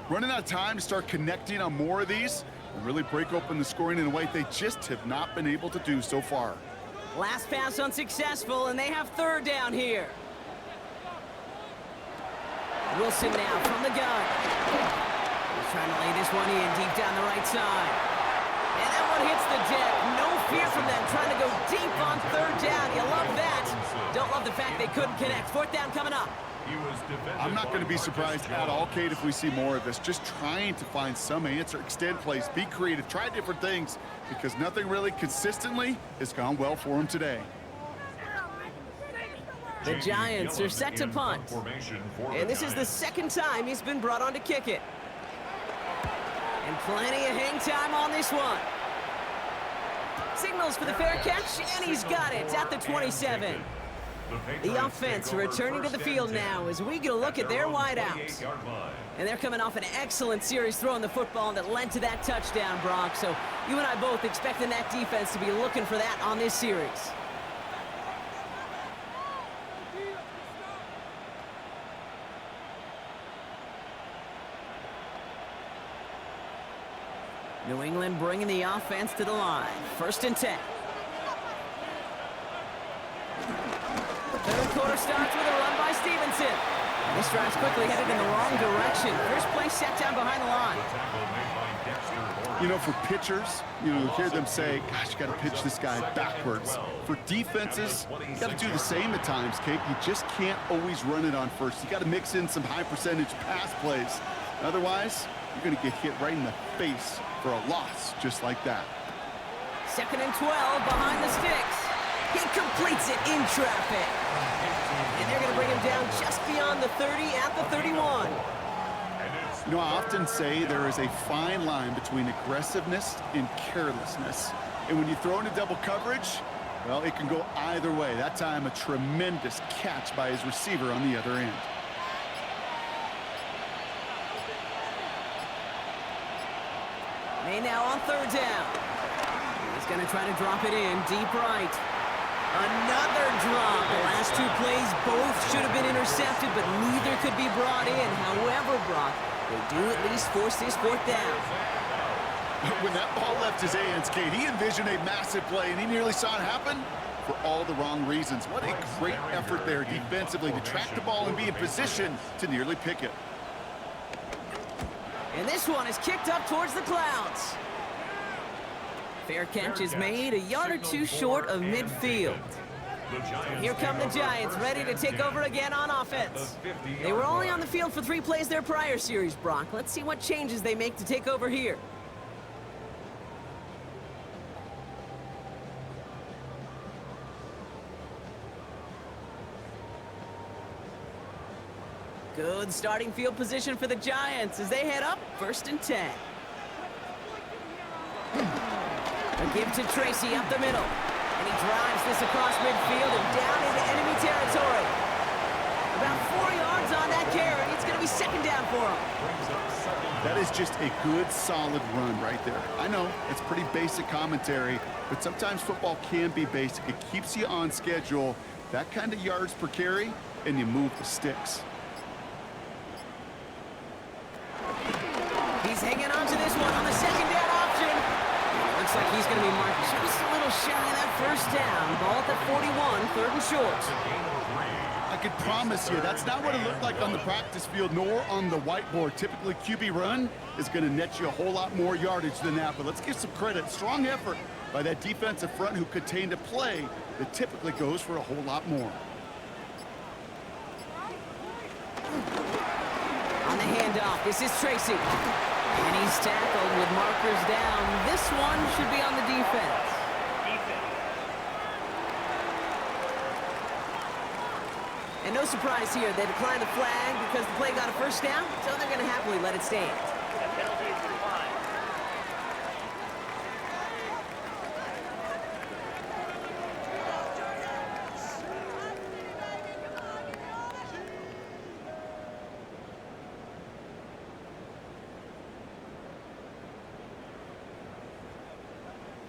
Running out of time to start connecting on more of these and really break open the scoring in a way they just have not been able to do so far. Last pass unsuccessful, and they have 3rd down here. Wilson now from the gun. He's trying to lay this one in deep down the right side. And that one hits the deck. No fear from them trying to go deep on 3rd down. You love that. Don't love the fact they couldn't connect. 4th down coming up. I'm not going to be surprised at all, Kate, if we see more of this. Just trying to find some answer, extend plays, be creative, try different things, because nothing really consistently has gone well for them today. The Giants are set to punt. And this is the 2nd time he's been brought on to kick it. And plenty of hang time on this one. Signals for the fair catch, and he's got it at the 27. The offense returning to the field now as we get a look at their wideouts. And they're coming off an excellent series throwing the football that led to that touchdown, Brock. So you and I both expecting that defense to be looking for that on this series. New England bringing the offense to the line. 1st and 10. Third quarter starts with a run by Stevenson. This drive's quickly headed in the wrong direction. First play set down behind the line. You know, for pitchers, you hear them say, gosh, you got to pitch this guy backwards. For defenses, you got to do the same at times, Kate. You just can't always run it on first. You got to mix in some high percentage pass plays. Otherwise, you're going to get hit right in the face for a loss just like that. 2nd and 12 behind the sticks. He completes it in traffic. And they're going to bring him down just beyond the 30 at the 31. You know, I often say there is a fine line between aggressiveness and carelessness. And when you throw into double coverage, well, it can go either way. That time, a tremendous catch by his receiver on the other end. May now on 3rd down. He's going to try to drop it in deep right. Another drop. The last 2 plays both should have been intercepted, but neither could be brought in. However, Brock, they do at least force this 4th down. When that ball left his hands, Kate, he envisioned a massive play, and he nearly saw it happen for all the wrong reasons. What a great effort there defensively to track the ball and be in position to nearly pick it. And this one is kicked up towards the clouds. Fair catch is made a yard or 2 short of midfield. Here come the Giants, ready to take over again on offense. They were only on the field for 3 plays their prior series, Brock. Let's see what changes they make to take over here. Good starting field position for the Giants as they head up 1st and 10. A give to Tracy up the middle. And he drives this across midfield and down into enemy territory. About 4 yards on that carry. It's going to be 2nd down for him. That is just a good, solid run right there. I know, it's pretty basic commentary, but sometimes football can be basic. It keeps you on schedule, that kind of yards per carry, and you move the sticks. He's hanging on to this one on the 2nd down option. Looks like he's going to be marked just a little shy of that 1st down. Ball at the 41, 3rd and short. I could promise you, that's not what it looked like on the practice field, nor on the whiteboard. Typically, QB run is going to net you a whole lot more yardage than that, but let's give some credit. Strong effort by that defensive front who contained a play that typically goes for a whole lot more. On the handoff, this is Tracy. And he's tackled with markers down. This one should be on the defense. And no surprise here, they declined the flag because the play got a 1st down, so they're going to happily let it stand. The penalty is declined.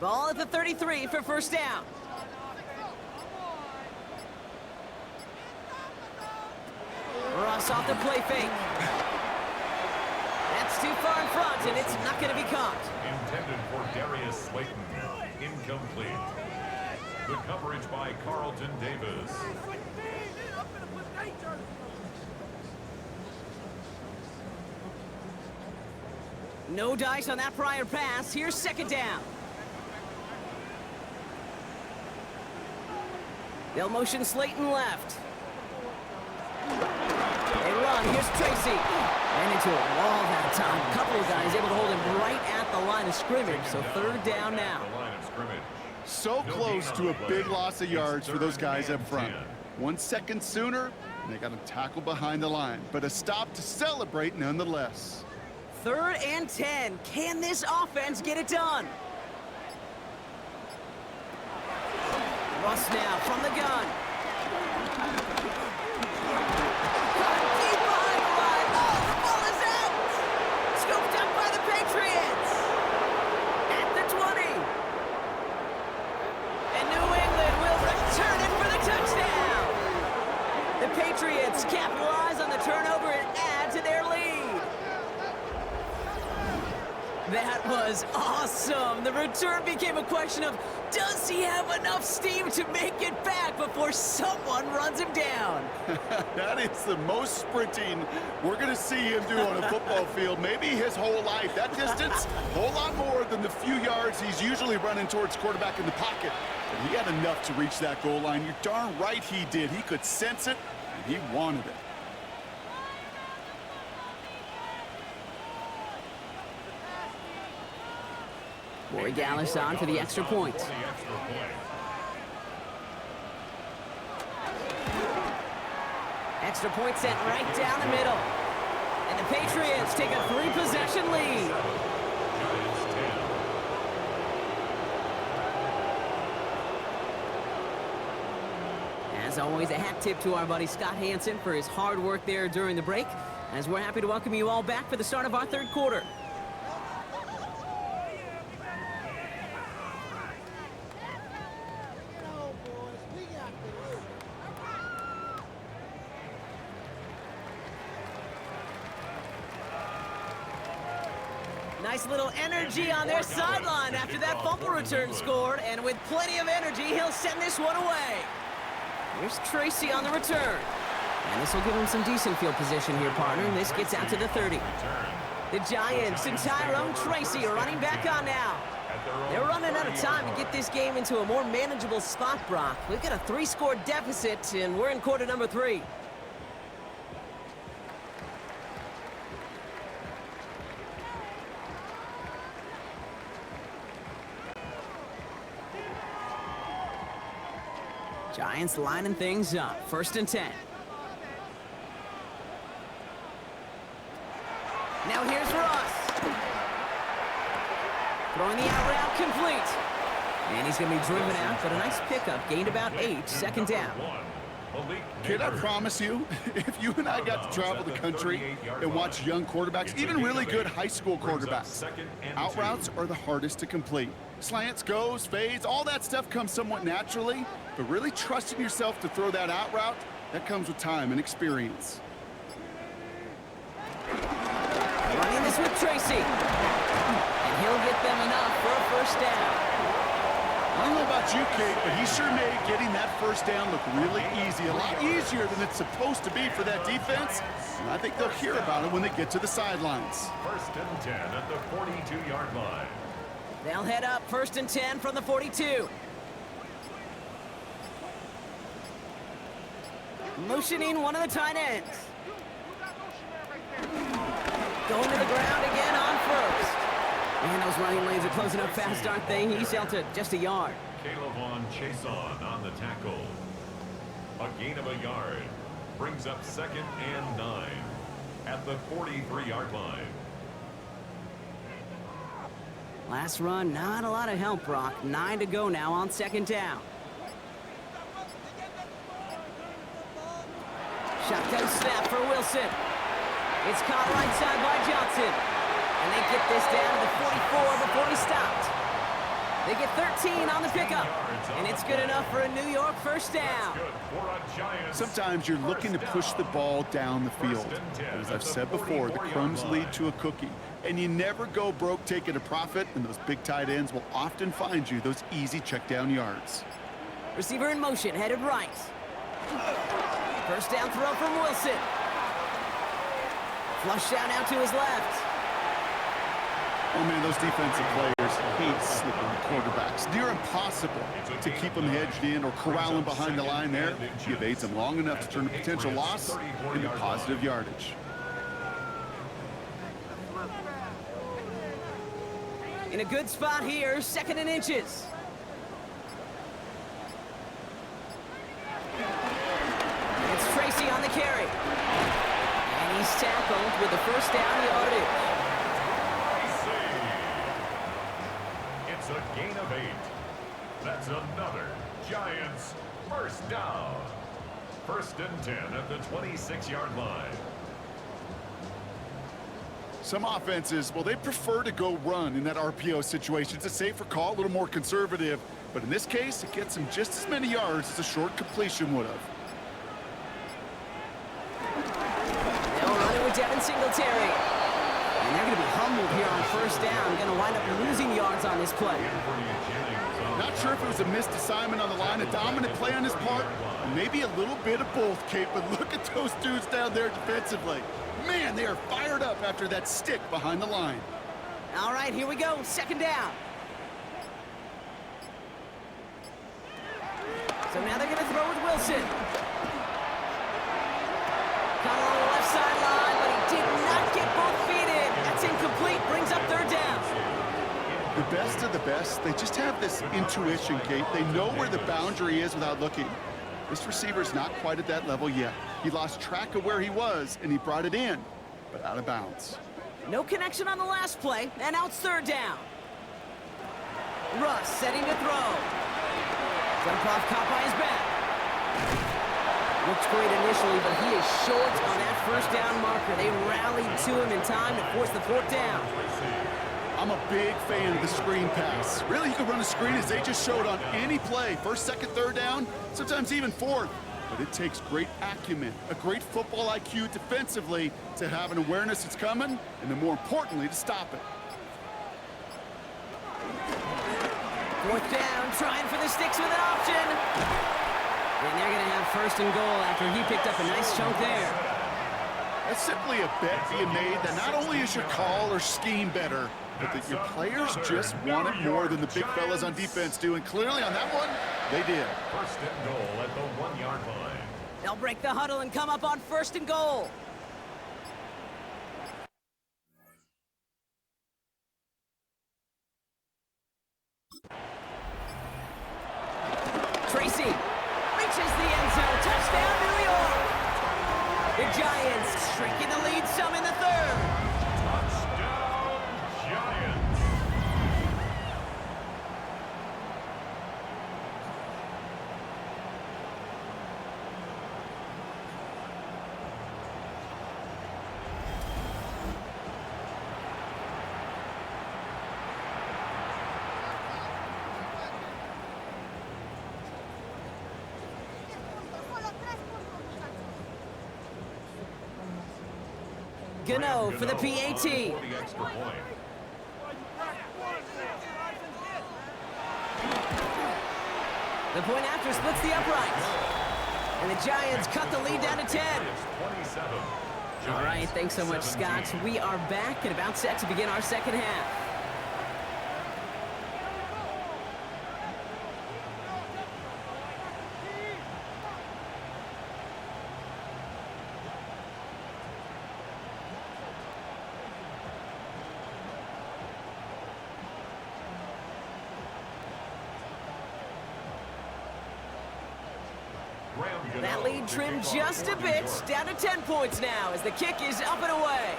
Ball at the 33 for 1st down. Ross off the play fake. That's too far in front, and it's not going to be caught. Intended for Darius Slayton. Incomplete. Good coverage by Carlton Davis. No dice on that prior pass. Here's 2nd down. They'll motion Slayton left. They run. Here's Tracy. Ran into a wall that time. A couple of guys able to hold him right at the line of scrimmage. So 3rd down now. So close to a big loss of yards for those guys up front. 1 second sooner, and they got him tackled behind the line. But a stop to celebrate nonetheless. 3rd and 10. Can this offense get it done? Russ now from the gun. Deep behind the line. Oh, the ball is out. Scooped up by the Patriots. At the 20. And New England will return it for the touchdown. The Patriots capitalize on the turnover and add to their lead. That was awesome. The return became a question of, does he have enough steam to make it back before someone runs him down? That is the most sprinting we're going to see him do on a football field, maybe his whole life. That distance, a whole lot more than the few yards he's usually running towards quarterback in the pocket. But he had enough to reach that goal line. You're darn right he did. He could sense it, and he wanted it. Boy Gallis on for the extra point. Extra point sent right down the middle. And the Patriots take a 3-possession lead. As always, a hat tip to our buddy Scott Hansen for his hard work there during the break, as we're happy to welcome you all back for the start of our 3rd quarter. Nice little energy on their sideline after that fumble return scored, and with plenty of energy, he'll send this one away. Here's Tracy on the return. And this will give him some decent field position here, partner. This gets out to the 30. The Giants and Tyrone Tracy are running back on now. They're running out of time to get this game into a more manageable spot, Brock. We've got a 3-score deficit, and we're in quarter number 3. Giants lining things up. 1st and 10. Now here's Ross. Throwing the out route complete. And he's going to be driven out, but a nice pickup. Gained about 8, second down. Kid, I promise you, if you and I got to travel the country and watch young quarterbacks, even really good high school quarterbacks, out routes are the hardest to complete. Slants, goes, fades, all that stuff comes somewhat naturally, but really trusting yourself to throw that out route, that comes with time and experience. Running this with Tracy. And he'll get them enough for a first down. I don't know about you, Kate, but he sure made getting that first down look really easy. A lot easier than it's supposed to be for that defense. And I think they'll hear about it when they get to the sidelines. First and 10 at the 42-yard line. They'll head up first and 10 from the 42. Motioning one of the tight ends. Going to the ground again on first. Man, those running lanes are closing up fast, aren't they? He's out to just a yard. Caleb Chason on the tackle. A gain of a yard. Brings up second and 9 at the 43-yard line. Last run, not a lot of help, Brock. 9 to go now on second down. Shotgun snap for Wilson. It's caught right side by Johnson. And they get this down to the 44 before he stopped. They get 13 on the pickup. And it's good enough for a New York first down. Sometimes you're looking to push the ball down the field. But as I've said before, the crumbs lead to a cookie. And you never go broke taking a profit, and those big tight ends will often find you those easy check down yards. Receiver in motion, headed right. First down throw from Wilson. Flush down out to his left. Oh, man, those defensive players hate slipping quarterbacks. Near impossible to keep them hedged in or corral them behind the line there. He evades them long enough to turn a potential loss into positive yardage. In a good spot here, second and inches. It's Tracy on the carry. And he's tackled with the first down yardage. It's a gain of 8. That's another Giants first down. First and 10 at the 26-yard line. Some offenses, well, they prefer to go run in that RPO situation. It's a safer call, a little more conservative. But in this case, it gets them just as many yards as a short completion would have. They'll run it with Devin Singletary. And they're going to be humbled here on first down. Going to wind up losing yards on this play. Not sure if it was a missed assignment on the line, a dominant play on his part, or maybe a little bit of both, Kate. But look at those dudes down there defensively. Man, they are fired up after that stick behind the line. All right, here we go. Second down. So now they're going to throw with Wilson. Caught along the left sideline, but he did not get both feet in. That's incomplete. Brings up third down. The best of the best, they just have this intuition, Kate. They know where the boundary is without looking. This receiver's not quite at that level yet. He lost track of where he was, and he brought it in, but out of bounds. No connection on the last play, and now it's third down. Russ setting to throw. Jump off caught by his back. Looks great initially, but he is short on that first down marker. They rallied to him in time to force the fourth down. I'm a big fan of the screen pass. Really, you can run a screen as they just showed on any play. First, second, third down, sometimes even fourth. But it takes great acumen, a great football IQ defensively to have an awareness it's coming, and then more importantly, to stop it. Fourth down, trying for the sticks with an option. And they're going to have first and goal after he picked up a nice chunk there. That's simply a bet being made that not only is your call or scheme better, but that your players just want it more than the big fellas on defense do. And clearly on that one, they did. First and goal at the 1-yard line. They'll break the huddle and come up on first and goal. Tracy reaches the end zone. Touchdown, New York. The Giants shrinking the lead some in the third. Gano for the PAT. For the extra point. The point after splits the uprights. And the Giants cut the lead down to 10. It's 27. All right, Giants, thanks so much, 17. Scott. We are back and about set to begin our second half. That lead trimmed just a bit, down to 10 points now as the kick is up and away.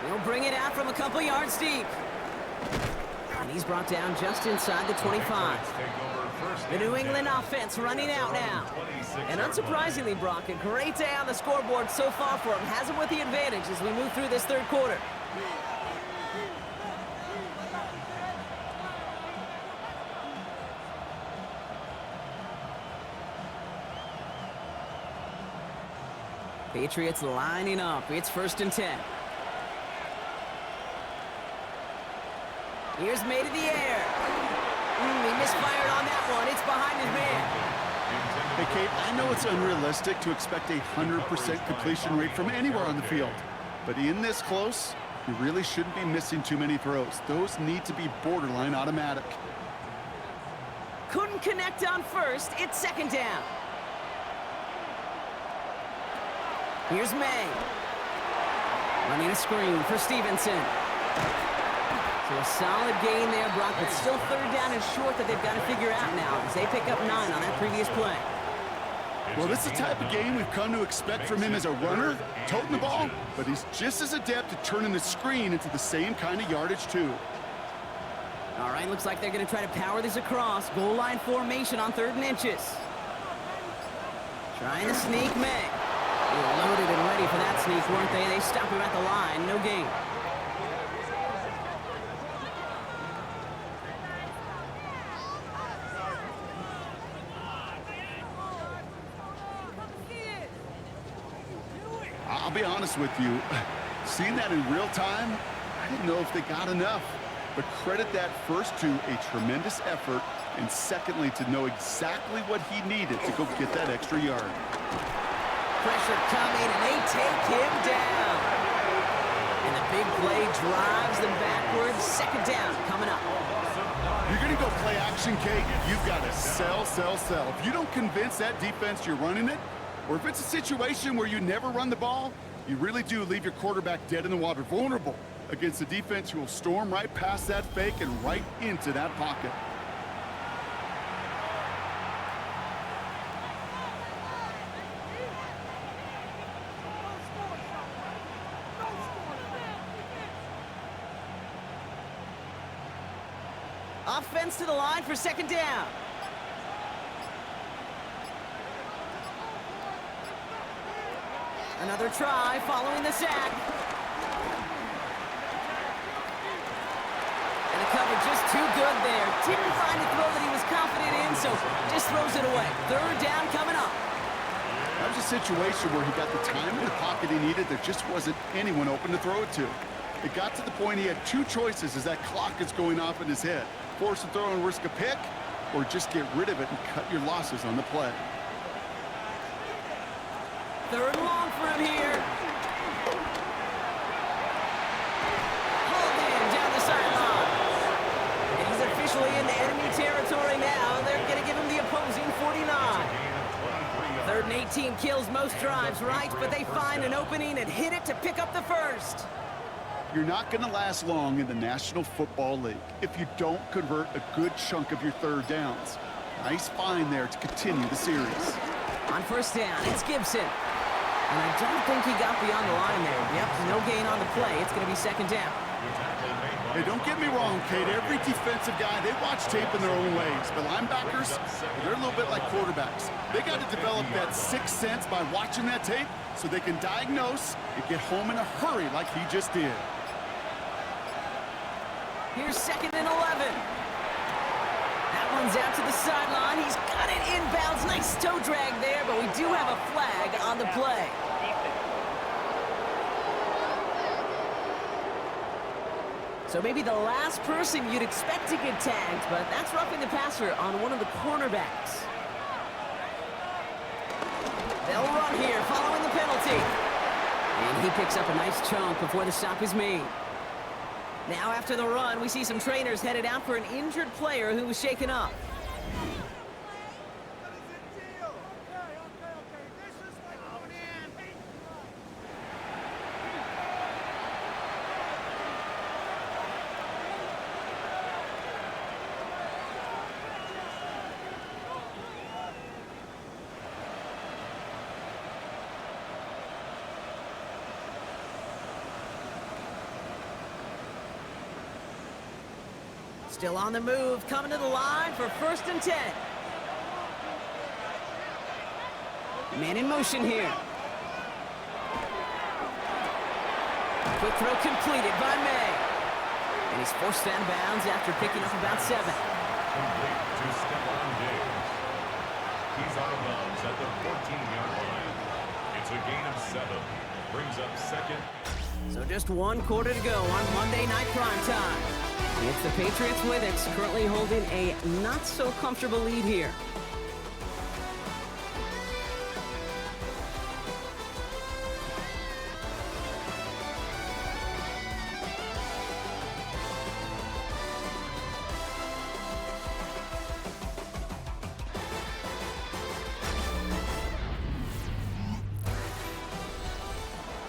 He'll bring it out from a couple yards deep. And he's brought down just inside the 25. The New England offense running out now. And unsurprisingly, Brock, a great day on the scoreboard so far for him. Has him with the advantage as we move through this third quarter. Patriots lining up. It's 1st and 10. Here's made in the air. He misfired on that one. It's behind his man. Hey, Kate, I know it's unrealistic to expect a 100% completion rate from anywhere on the field. But in this close, you really shouldn't be missing too many throws. Those need to be borderline automatic. Couldn't connect on first. It's 2nd down. Here's May. Running a screen for Stevenson. So a solid gain there, Brock, but still 3rd down and short that they've got to figure out now as they pick up 9 on that previous play. Well, this is the type of game we've come to expect from him as a runner, toting the ball, but he's just as adept at turning the screen into the same kind of yardage, too. All right, looks like they're going to try to power this across. Goal line formation on 3rd and inches. Trying to sneak May. They were loaded and ready for that sneak, weren't they? They stop him at the line. No gain. I'll be honest with you, seeing that in real time, I didn't know if they got enough. But credit that first to a tremendous effort, and secondly to know exactly what he needed to go get that extra yard. Pressure coming, and they take him down. And the big play drives them backwards. 2nd down coming up. You're going to go play action, Kate. You've got to sell, sell, sell. If you don't convince that defense you're running it, or if it's a situation where you never run the ball, you really do leave your quarterback dead in the water, vulnerable against a defense who will storm right past that fake and right into that pocket. Offense to the line for 2nd down. Another try following the sack. And the cover just too good there. Didn't find a throw that he was confident in, so just throws it away. 3rd down coming up. That was a situation where he got the time in the pocket he needed. There just wasn't anyone open to throw it to. It got to the point he had 2 choices as that clock is going off in his head. Force a throw and risk a pick, or just get rid of it and cut your losses on the play. 3rd and long for him here. Hauled in down the sideline. And he's officially in the enemy territory now. They're going to give him the opposing 49. 3rd and 18 kills most drives, right? But they find an opening and hit it to pick up the 1st. You're not going to last long in the National Football League if you don't convert a good chunk of your 3rd downs. Nice find there to continue the series. On 1st down, it's Gibson. And I don't think he got beyond the line there. Yep, no gain on the play. It's going to be 2nd down. Hey, don't get me wrong, Kate. Every defensive guy, they watch tape in their own ways. But linebackers, they're a little bit like quarterbacks. They got to develop that 6th sense by watching that tape so they can diagnose and get home in a hurry like he just did. Here's 2nd and 11. That one's out to the sideline. He's got it inbounds. Nice toe drag there, but we do have a flag on the play. So maybe the last person you'd expect to get tagged, but that's roughing the passer on one of the cornerbacks. They'll run here following the penalty. And he picks up a nice chunk before the stop is made. Now after the run, we see some trainers headed out for an injured player who was shaken up. Still on the move, coming to the line for 1st and 10. Man in motion here. Quick throw completed by May. And he's forced out of bounds after picking up about 7. Complete to Stephon Diggs. He's out of bounds at the 14-yard line. It's a gain of 7. Brings up 2nd. So just 1 quarter to go on Monday Night Primetime. It's the Patriots with it, currently holding a not-so-comfortable lead here.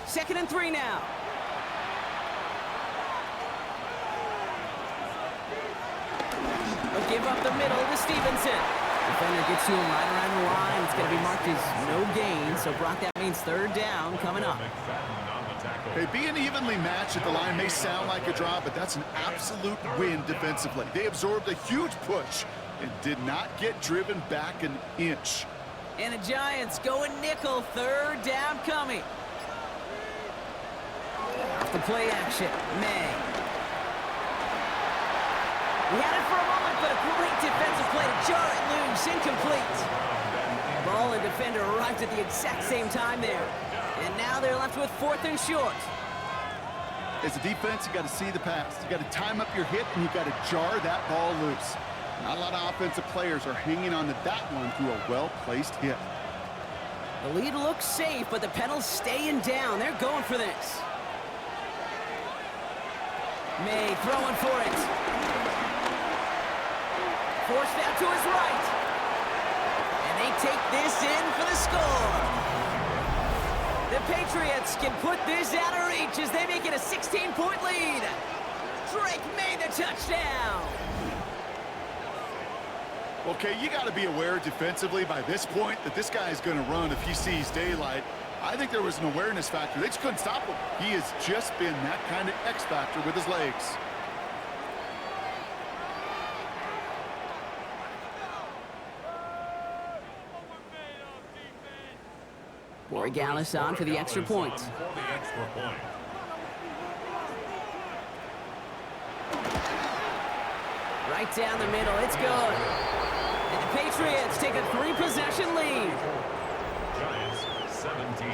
Second and 3 now. Give up the middle to Stevenson. Defender gets to him right around the line. It's going to be marked as no gain. So, Brock, that means 3rd down coming up. Hey, being evenly matched at the line may sound like a draw, but that's an absolute win defensively. They absorbed a huge push and did not get driven back an inch. And the Giants going nickel. 3rd down coming. Off the play action. May. He had it for a moment, but a great defensive play to jar it loose. Incomplete. Ball and defender arrived at the exact same time there. And now they're left with 4th and short. As a defense, you got to see the pass. You got to time up your hit, and you got to jar that ball loose. Not a lot of offensive players are hanging on to that one through a well-placed hit. The lead looks safe, but the Penals staying down. They're going for this. May throwing for it. Forced out to his right. And they take this in for the score. The Patriots can put this out of reach as they make it a 16-point lead. Drake made the touchdown. Okay, you got to be aware defensively by this point that this guy is going to run if he sees daylight. I think there was an awareness factor. They just couldn't stop him. He has just been that kind of X factor with his legs. Borregales on for the extra point. Right down the middle, it's good. And the Patriots take a 3-possession lead. Giants 17.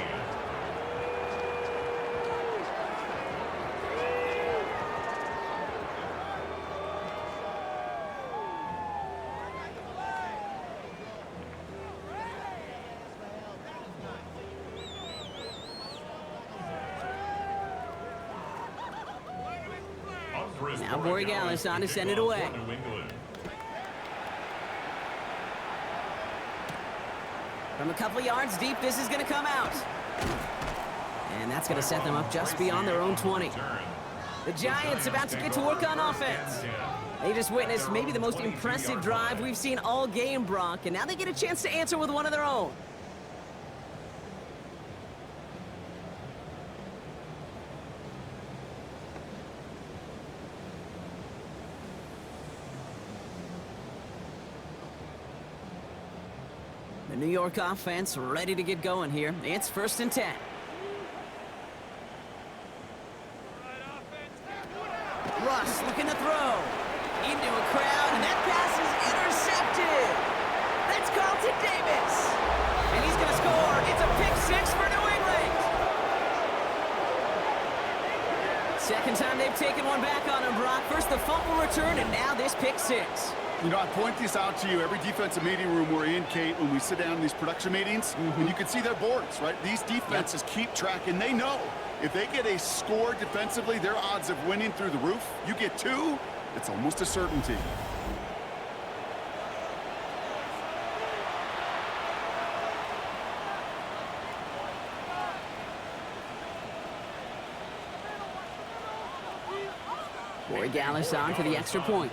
Now Borregales on to send it away. From a couple yards deep, this is going to come out. And that's going to set them up just beyond their own 20. The Giants about to get to work on offense. They just witnessed maybe the most impressive drive we've seen all game, Brock, and now they get a chance to answer with one of their own. The New York offense ready to get going here. It's 1st and 10. Russ looking to throw. Into a crowd, and that pass is intercepted. That's Carlton Davis. And he's going to score. It's a pick 6 for New England. Second time they've taken one back on him, pick six. You know, I point this out to you every defensive meeting room we're in, Kate, when we sit down in these production meetings, and you can see their boards, right? These defenses keep track, and they know if they get a score defensively, their odds of winning through the roof. You get two, it's almost a certainty. Boy Gallus on for the extra point.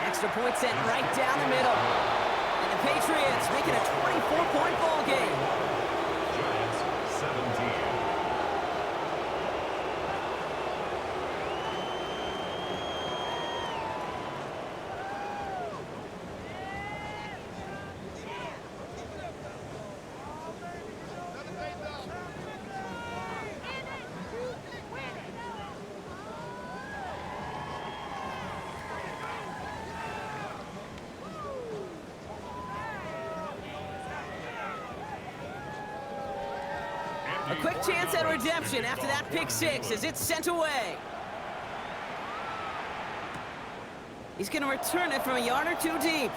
Extra point sent right down the middle. And the Patriots make it a 24-point ball game. Giants 17. A quick chance at redemption after that pick six as it's sent away. He's going to return it from a yard or two deep.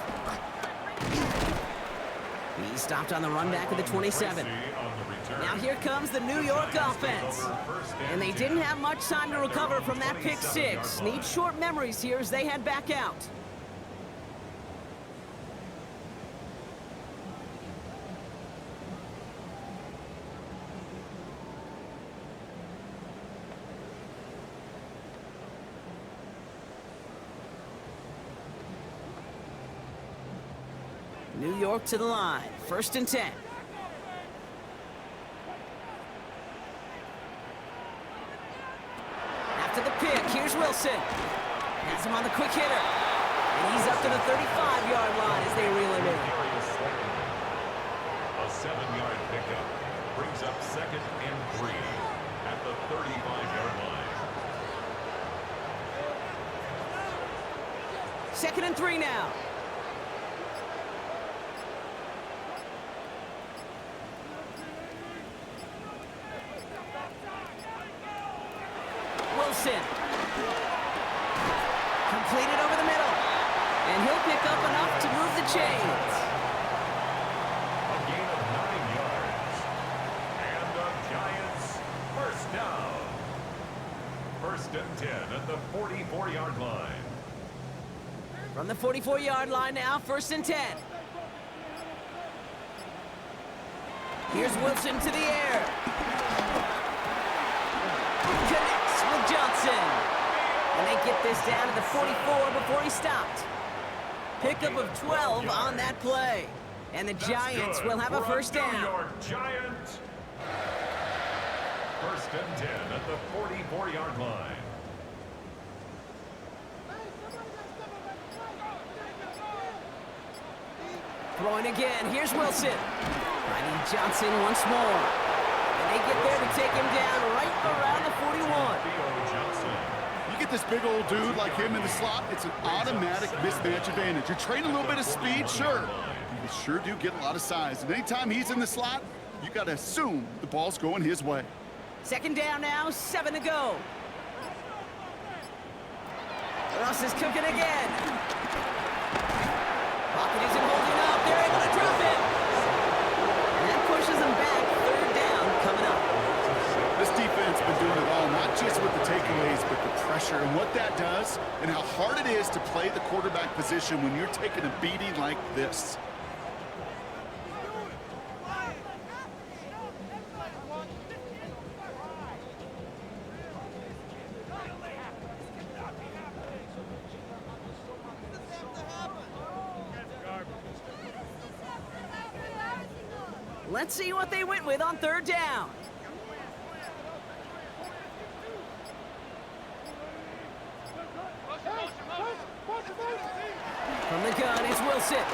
He stopped on the run back of the 27. Now here comes the New York offense. And they didn't have much time to recover from that pick six. Need short memories here as they head back out. New York to the line, 1st and 10. After the pick, here's Wilson. Has him on the quick hitter. And he's up to the 35-yard line as they reel him in. A 7-yard pickup brings up 2nd and 3 at the 35-yard line. 2nd and 3 now. Wilson. Completed over the middle. And he'll pick up enough to move the chains. A gain of 9 yards. And the Giants first down. 1st and 10 at the 44-yard line. From the 44-yard line now, 1st and 10. Here's Wilson to the air. Connects with Johnson. And they get this down to the 44 before he stopped. Pickup of 12 on that play. And the Giants will have a first down. New York Giants. 1st and 10 at the 44-yard line. Throwing again. Here's Wilson. Finding Johnson once more. And they get there to take him down right around the 41. You get this big old dude like him in the slot, it's an automatic mismatch advantage. You're trading a little bit of speed, sure. You sure do get a lot of size. And anytime he's in the slot, you got to assume the ball's going his way. 2nd down now, 7 to go. Russ is cooking again. Pocket isn't holding up. They're able to drop it. And that pushes them back. 3rd down coming up. This defense has been doing it all, not just with the takeaways, but the pressure and what that does and how hard it is to play the quarterback position when you're taking a beating like this. Let's see what they went with on 3rd down. From the gun is Wilson.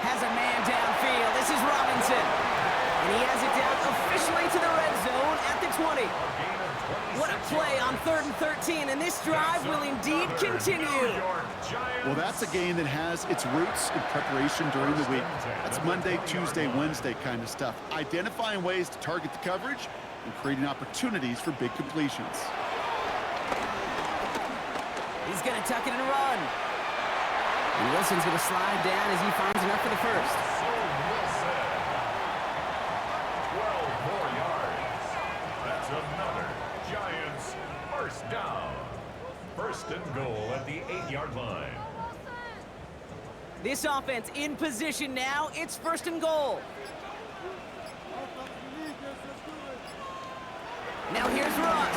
Has a man downfield. This is Robinson. And he has it down officially to the red zone at the 20. A gain of What a play on 3rd and 13, and this drive will indeed continue. Well, that's a game that has its roots in preparation during the week. That's Monday, Tuesday, Wednesday kind of stuff. Identifying ways to target the coverage and creating opportunities for big completions. He's going to tuck it and run. And Wilson's going to slide down as he finds enough for the first. So Wilson. 12 more yards. That's another Giants first down. First and goal at the 8-yard line. This offense in position now. It's 1st and goal. Now here's Russ.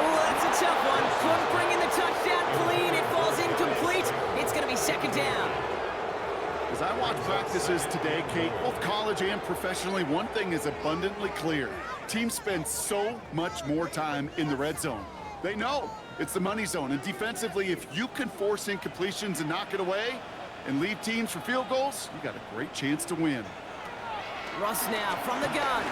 Oh, that's a tough one. Couldn't bring in the touchdown clean. It falls incomplete. It's going to be 2nd down. As I watch practices today, Kate, both college and professionally, one thing is abundantly clear. Teams spend so much more time in the red zone. They know it's the money zone. And defensively, if you can force incompletions and knock it away and leave teams for field goals, you got a great chance to win. Russ now from the gun.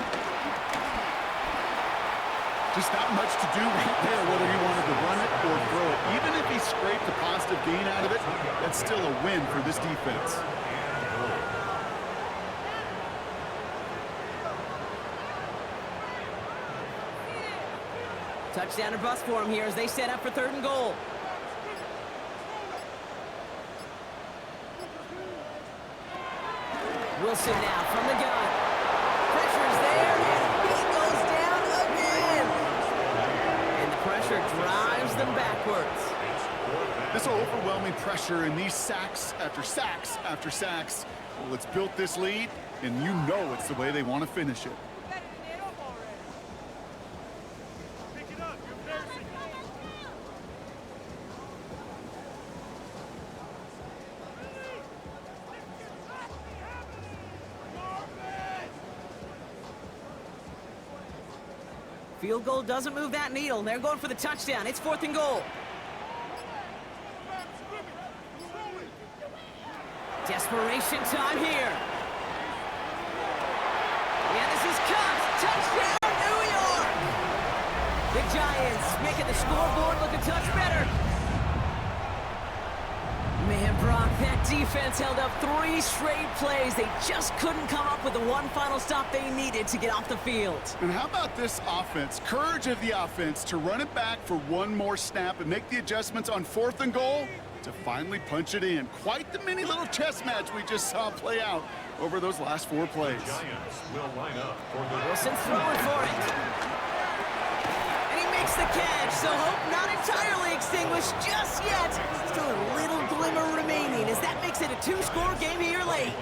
Just not much to do right there, whether he wanted to run it or throw it. Even if he scraped a positive gain out of it, that's still a win for this defense. Touchdown or bust for him here as they set up for 3rd and goal. Wilson now from the gun. Pressure's there, and he goes down again. And the pressure drives them backwards. This overwhelming pressure and these sacks after sacks after sacks, well, it's built this lead, and you know it's the way they want to finish it. Field goal doesn't move that needle. They're going for the touchdown. It's 4th and goal. Desperation time here. Yeah, this is cut. Touchdown, New York! The Giants making the scoreboard look a touch better. Man, Brock, that defense held up 3 straight plays. They just couldn't come up with the one final stop they needed to get off the field. And how about this offense? Courage of the offense to run it back for one more snap and make the adjustments on 4th and goal to finally punch it in. Quite the mini little chess match we just saw play out over those last 4 plays. Giants will line up for the Wilson's throwing for it. And he makes the catch, so hope not entirely extinguished just yet. Still a little glimmer remaining as that makes it a 2-score game here late.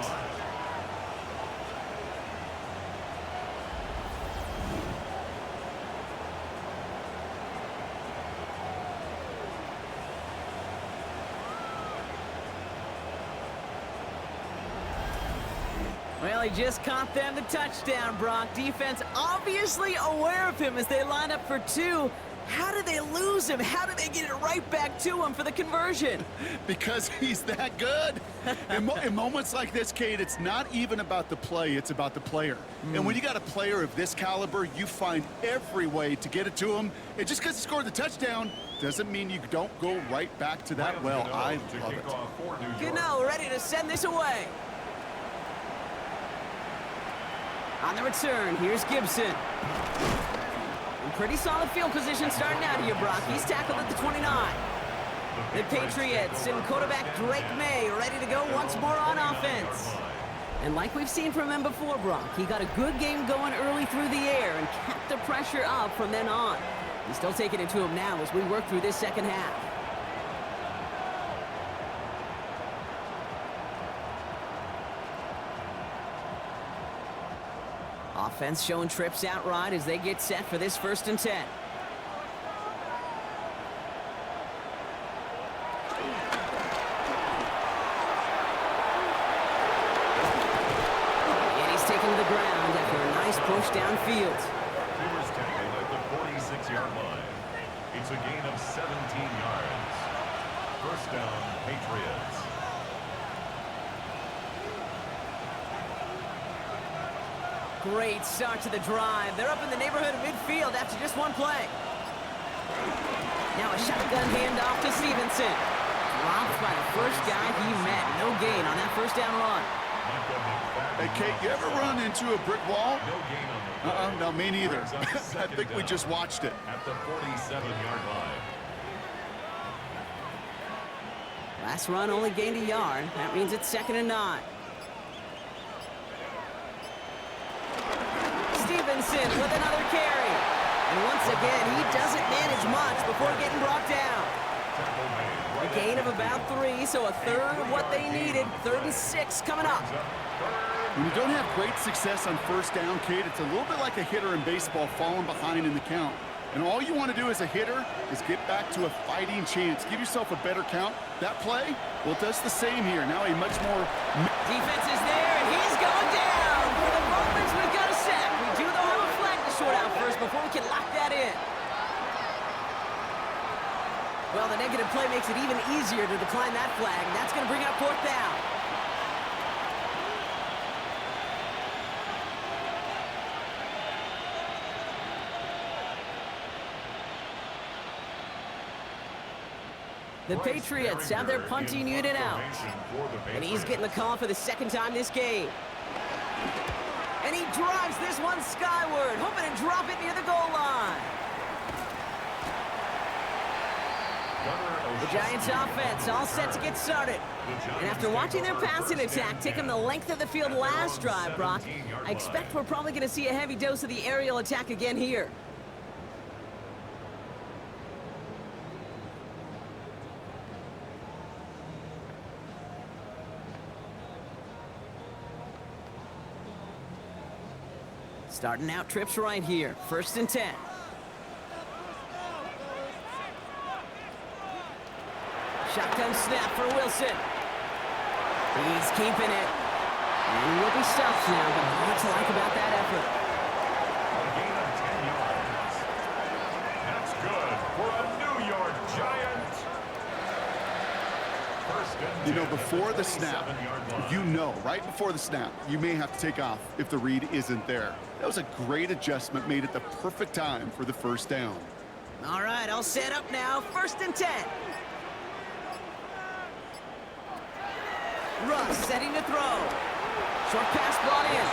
Well, he just caught them the touchdown, Brock. Defense obviously aware of him as they line up for 2. How did they lose him? How did they get it right back to him for the conversion? Because he's that good. In moments like this, Kate, it's not even about the play, it's about the player. And when you got a player of this caliber, you find every way to get it to him. And just because he scored the touchdown doesn't mean you don't go right back to that well. I love it. Gano ready to send this away. On the return, here's Gibson. In pretty solid field position starting out here, Brock. He's tackled at the 29. The Patriots and quarterback Drake May ready to go once more on offense. And like we've seen from him before, Brock, he got a good game going early through the air and kept the pressure up from then on. He's still taking it to him now as we work through this second half. Offense showing trips out right as they get set for this 1st and 10. And he's taken to the ground after a nice push downfield. First tackle at the 46-yard line. It's a gain of 17 yards. First down, Patriots. Great start to the drive. They're up in the neighborhood of midfield after just one play. Now a shotgun handoff to Stevenson. Dropped by the first guy he met. No gain on that first down run. Hey, Kate, you ever run into a brick wall? No, me neither. I think we just watched it. At the 47-yard line. Last run only gained a yard. That means it's 2nd and 9. Stevenson with another carry. And once again, he doesn't manage much before getting brought down. A gain of about 3, so a third of what they needed. 3rd and 6 coming up. When you don't have great success on first down, Kate, it's a little bit like a hitter in baseball falling behind in the count. And all you want to do as a hitter is get back to a fighting chance. Give yourself a better count. That play, well, it does the same here. Now a much more... Defense is there, and he's going down. For the moment, we've got a sack. We do, though, have a flag to sort out first before we can lock that in. Well, the negative play makes it even easier to decline that flag. That's going to bring up 4th down. The Patriots have their punting unit out. And he's getting the call for the 2nd time this game. And he drives this one skyward, hoping to drop it near the goal line. The Giants offense all set to get started. And after watching their passing attack take them the length of the field last drive, Brock, I expect we're probably going to see a heavy dose of the aerial attack again here. Starting out trips right here. 1st and 10. Shotgun snap for Wilson. He's keeping it. And he will be stopped now, but what to like about that effort? A gain of 10 yards. That's good for a New York Giant. 1st and 10. You know, before the snap, right before the snap, you may have to take off if the read isn't there. That was a great adjustment, made at the perfect time for the 1st down. All right, all set up now. 1st and 10. Russ setting to throw. Short pass brought in.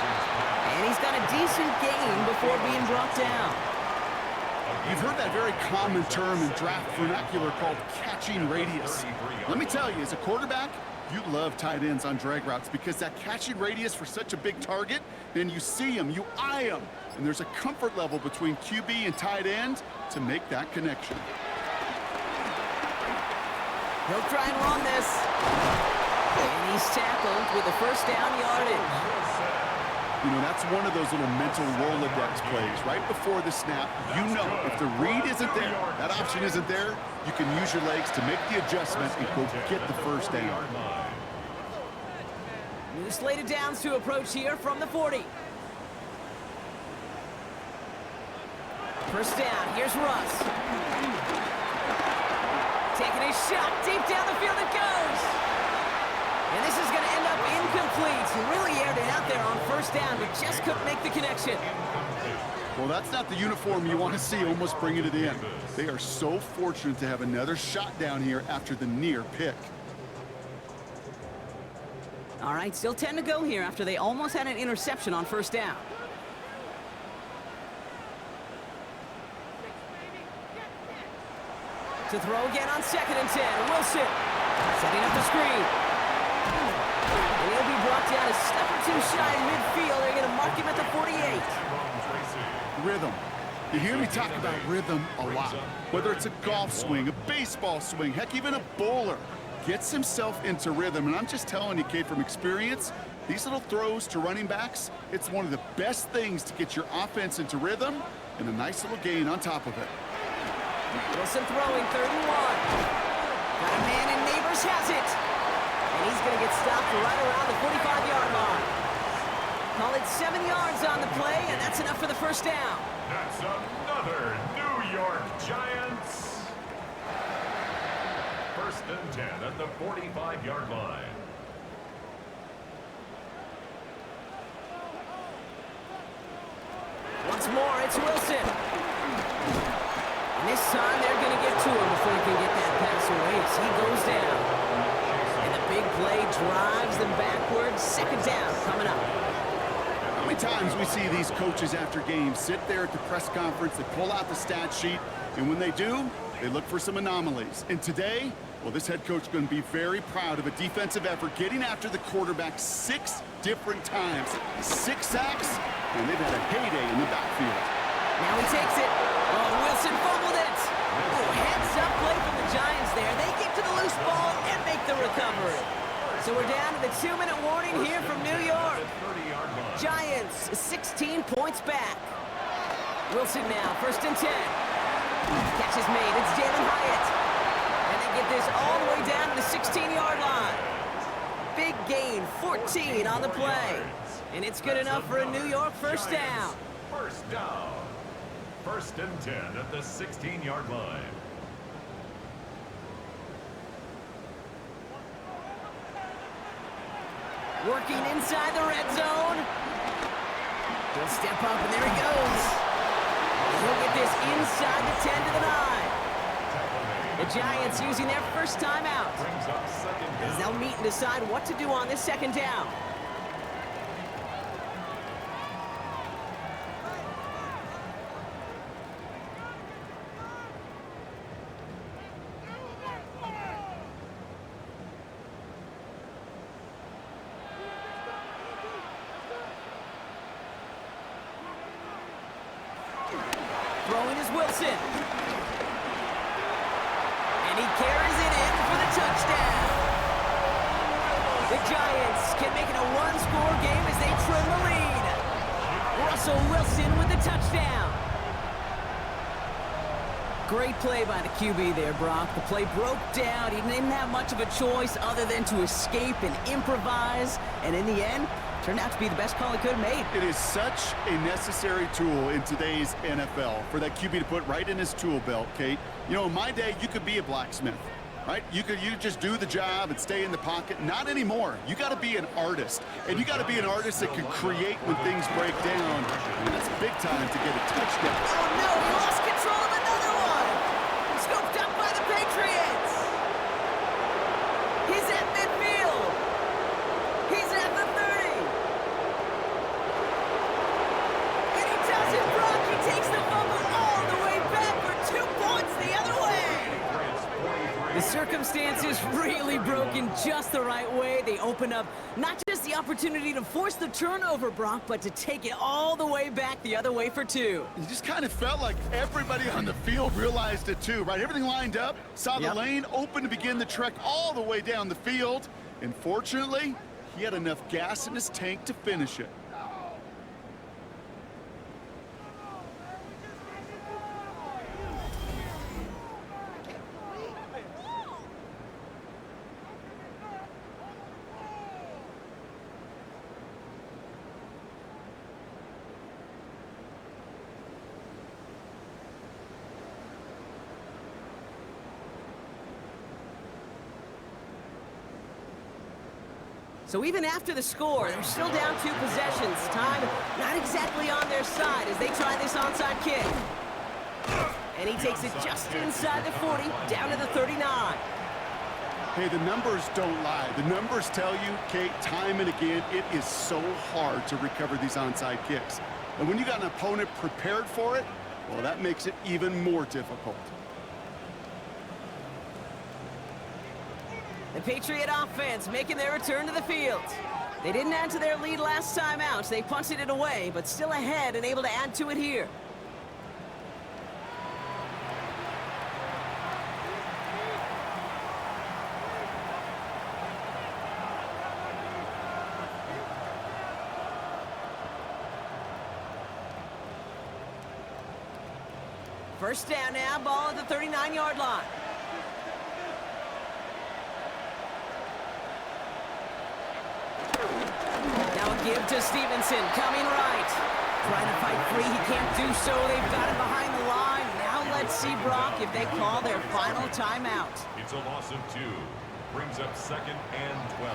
And he's got a decent gain before being brought down. You've heard that very common term in draft vernacular called catching radius. Let me tell you, as a quarterback, you love tight ends on drag routes because that catching radius for such a big target, then you see him, you eye him, and there's a comfort level between QB and tight end to make that connection. He'll try and run this. And he's tackled with the 1st down yardage. You know, that's one of those little mental Rolodex plays. Right before the snap, you know if the read isn't there, that option isn't there, you can use your legs to make the adjustment and go get the 1st down. New slate of downs to approach here from the 40. 1st down, here's Russ. Taking a shot, deep down the field it goes. And this is going to end up incomplete. He really aired it out there on 1st down, but just couldn't make the connection. Well, that's not the uniform you want to see almost bringing it in. They are so fortunate to have another shot down here after the near pick. All right, still 10 to go here after they almost had an interception on 1st down. To throw again on 2nd and 10. Wilson setting up the screen. And he'll be brought down a step or 2 shy in midfield. They're going to mark him at the 48. Rhythm. You hear me talk about rhythm a lot. Whether it's a golf swing, a baseball swing, heck, even a bowler gets himself into rhythm. And I'm just telling you, Kate, from experience, these little throws to running backs, it's one of the best things to get your offense into rhythm and a nice little gain on top of it. Wilson throwing 3rd and 1. Got a man and Neighbors has it. And he's going to get stopped right around the 45-yard line. Call it 7 yards on the play, and that's enough for the 1st down. That's another New York Giants. 1st and 10 at the 45-yard line. Once more, it's Wilson. And this time, they're going to get to him before he can get that pass away as he goes down. And the big play drives them backwards. Second down coming up. How many times we see these coaches after games sit there at the press conference, they pull out the stat sheet, and when they do, they look for some anomalies. And today, well, this head coach is going to be very proud of a defensive effort getting after the quarterback 6 different times. 6 sacks, and they've had a heyday in the backfield. Now he takes it. Oh, Wilson fumbled it. Oh, heads-up play from the Giants there. They get to the loose ball and make the recovery. So we're down to the 2-minute warning here from New York. Giants 16 points back. Wilson now, 1st and 10. Catch is made. It's Jalen Hyatt. And they get this all the way down to the 16-yard line. Big gain, 14 on the play. And it's good enough for a New York first down. First down. 1st and 10 at the 16-yard line. Working inside the red zone. He'll step up, and there he goes. And he'll get this inside the 10 to the 9. The Giants using their first timeout as they'll meet and decide what to do on this 2nd down. Throwing is Wilson. And he carries it in for the touchdown. The Giants can make it a one-score game as they trim the lead. Russell Wilson with the touchdown. Great play by the QB there, Brock. The play broke down. He didn't have much of a choice other than to escape and improvise. And in the end, turned out to be the best call he could have made. It is such a necessary tool in today's NFL for that QB to put right in his tool belt, Kate. You know, in my day, you could be a blacksmith, right? You just do the job and stay in the pocket. Not anymore. You got to be an artist, and you got to be an artist that can create when things break down. And that's big time to get a touchdown. Oh no, he lost control of another one. Scooped up by the Patriots. He's at midfield. He's at the 30. And he does it, Brock. He takes the fumble all the way back for 2 points the other way. The circumstances really broken just the right way. They open up not just the opportunity to force the turnover, Brock, but to take it all the way back the other way for 2. You just kind of felt like everybody on the field realized it too, right? Everything lined up, saw the lane open to begin the trek all the way down the field. And fortunately, he had enough gas in his tank to finish it. So even after the score, they're still down 2 possessions. Time not exactly on their side as they try this onside kick. And he takes it just inside the 40, down to the 39. Hey, the numbers don't lie. The numbers tell you, Kate, time and again, it is so hard to recover these onside kicks. And when you got an opponent prepared for it, well, that makes it even more difficult. The Patriot offense making their return to the field. They didn't add to their lead last time out. They punted it away, but still ahead and able to add to it here. First down now, ball at the 39-yard line. Now a give to Stevenson, coming right. Trying to fight free, he can't do so. They've got him behind the line. Now let's see, Brock, if they call their final timeout. It's a loss of 2. Brings up 2nd and 12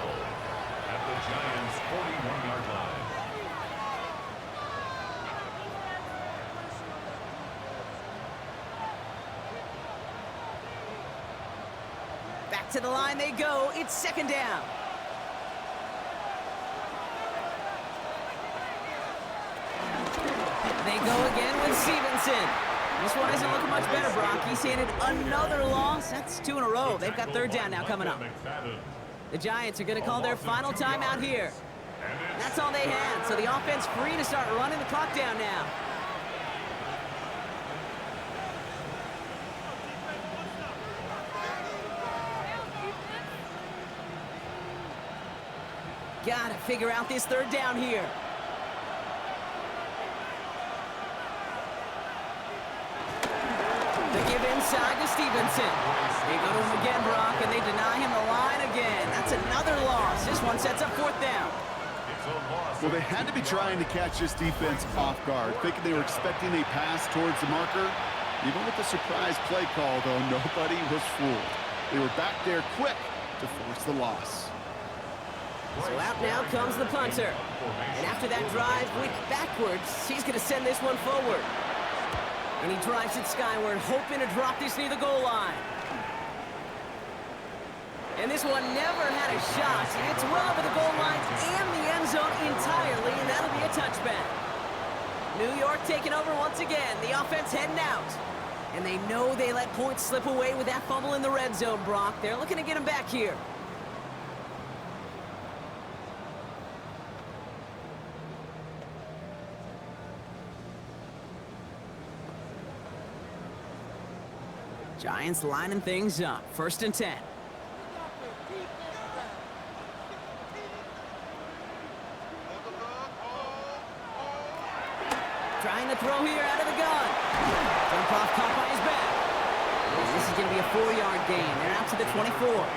at the Giants' 41-yard line. Back to the line they go. It's second down. They go again with Stevenson. This one isn't looking much better, Brock. He's handed another loss. That's 2 in a row. They've got third down now coming up. The Giants are going to call their final timeout here. And that's all they had, so the offense free to start running the clock down now. Got to figure out this third down here. They give inside to Stevenson. They go to him again, Brock, and they deny him the line again. That's another loss. This one sets up fourth down. Well, they had to be trying to catch this defense off guard, thinking they were expecting a pass towards the marker. Even with the surprise play call, though, nobody was fooled. They were back there quick to force the loss. So out now comes the punter. And after that drive went backwards, he's going to send this one forward. And he drives it skyward, hoping to drop this near the goal line. And this one never had a shot. It's well over the goal line and the end zone entirely, and that'll be a touchback. New York taking over once again. The offense heading out. And they know they let points slip away with that fumble in the red zone, Brock. They're looking to get him back here. Giants lining things up. 1st and 10. Trying to throw here out of the gun. Jump off, caught by his back. And this is going to be a 4-yard gain. They're out to the 24.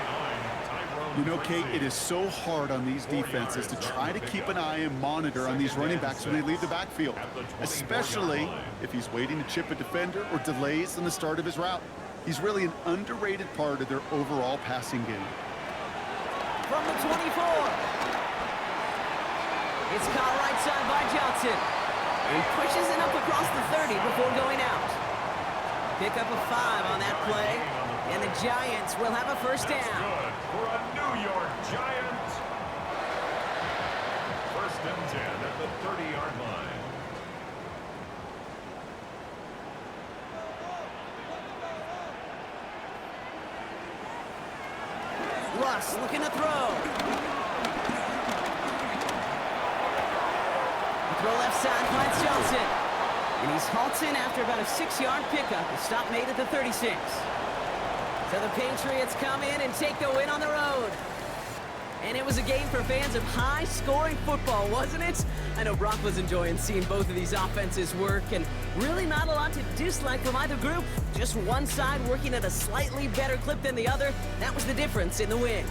You know, Kate, it is so hard on these defenses to try to keep an eye and monitor on these running backs when they leave the backfield, especially if he's waiting to chip a defender or delays in the start of his route. He's really an underrated part of their overall passing game. From the 24. It's caught right side by Johnson. He pushes it up across the 30 before going out. Pick up a 5 on that play. And the Giants will have a first down. Good for a New York Giant. 1st and 10 at the 30-yard line. Russ looking to throw. The throw left side finds Johnson. And he's halted after about a 6-yard pickup. A stop made at the 36. So the Patriots come in and take the win on the road. And it was a game for fans of high-scoring football, wasn't it? I know Brock was enjoying seeing both of these offenses work, and really not a lot to dislike from either group. Just one side working at a slightly better clip than the other. That was the difference in the win.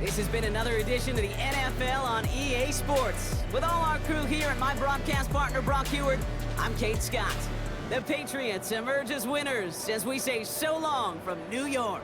This has been another edition of the NFL on EA Sports. With all our crew here and my broadcast partner, Brock Heward, I'm Kate Scott. The Patriots emerge as winners as we say so long from New York.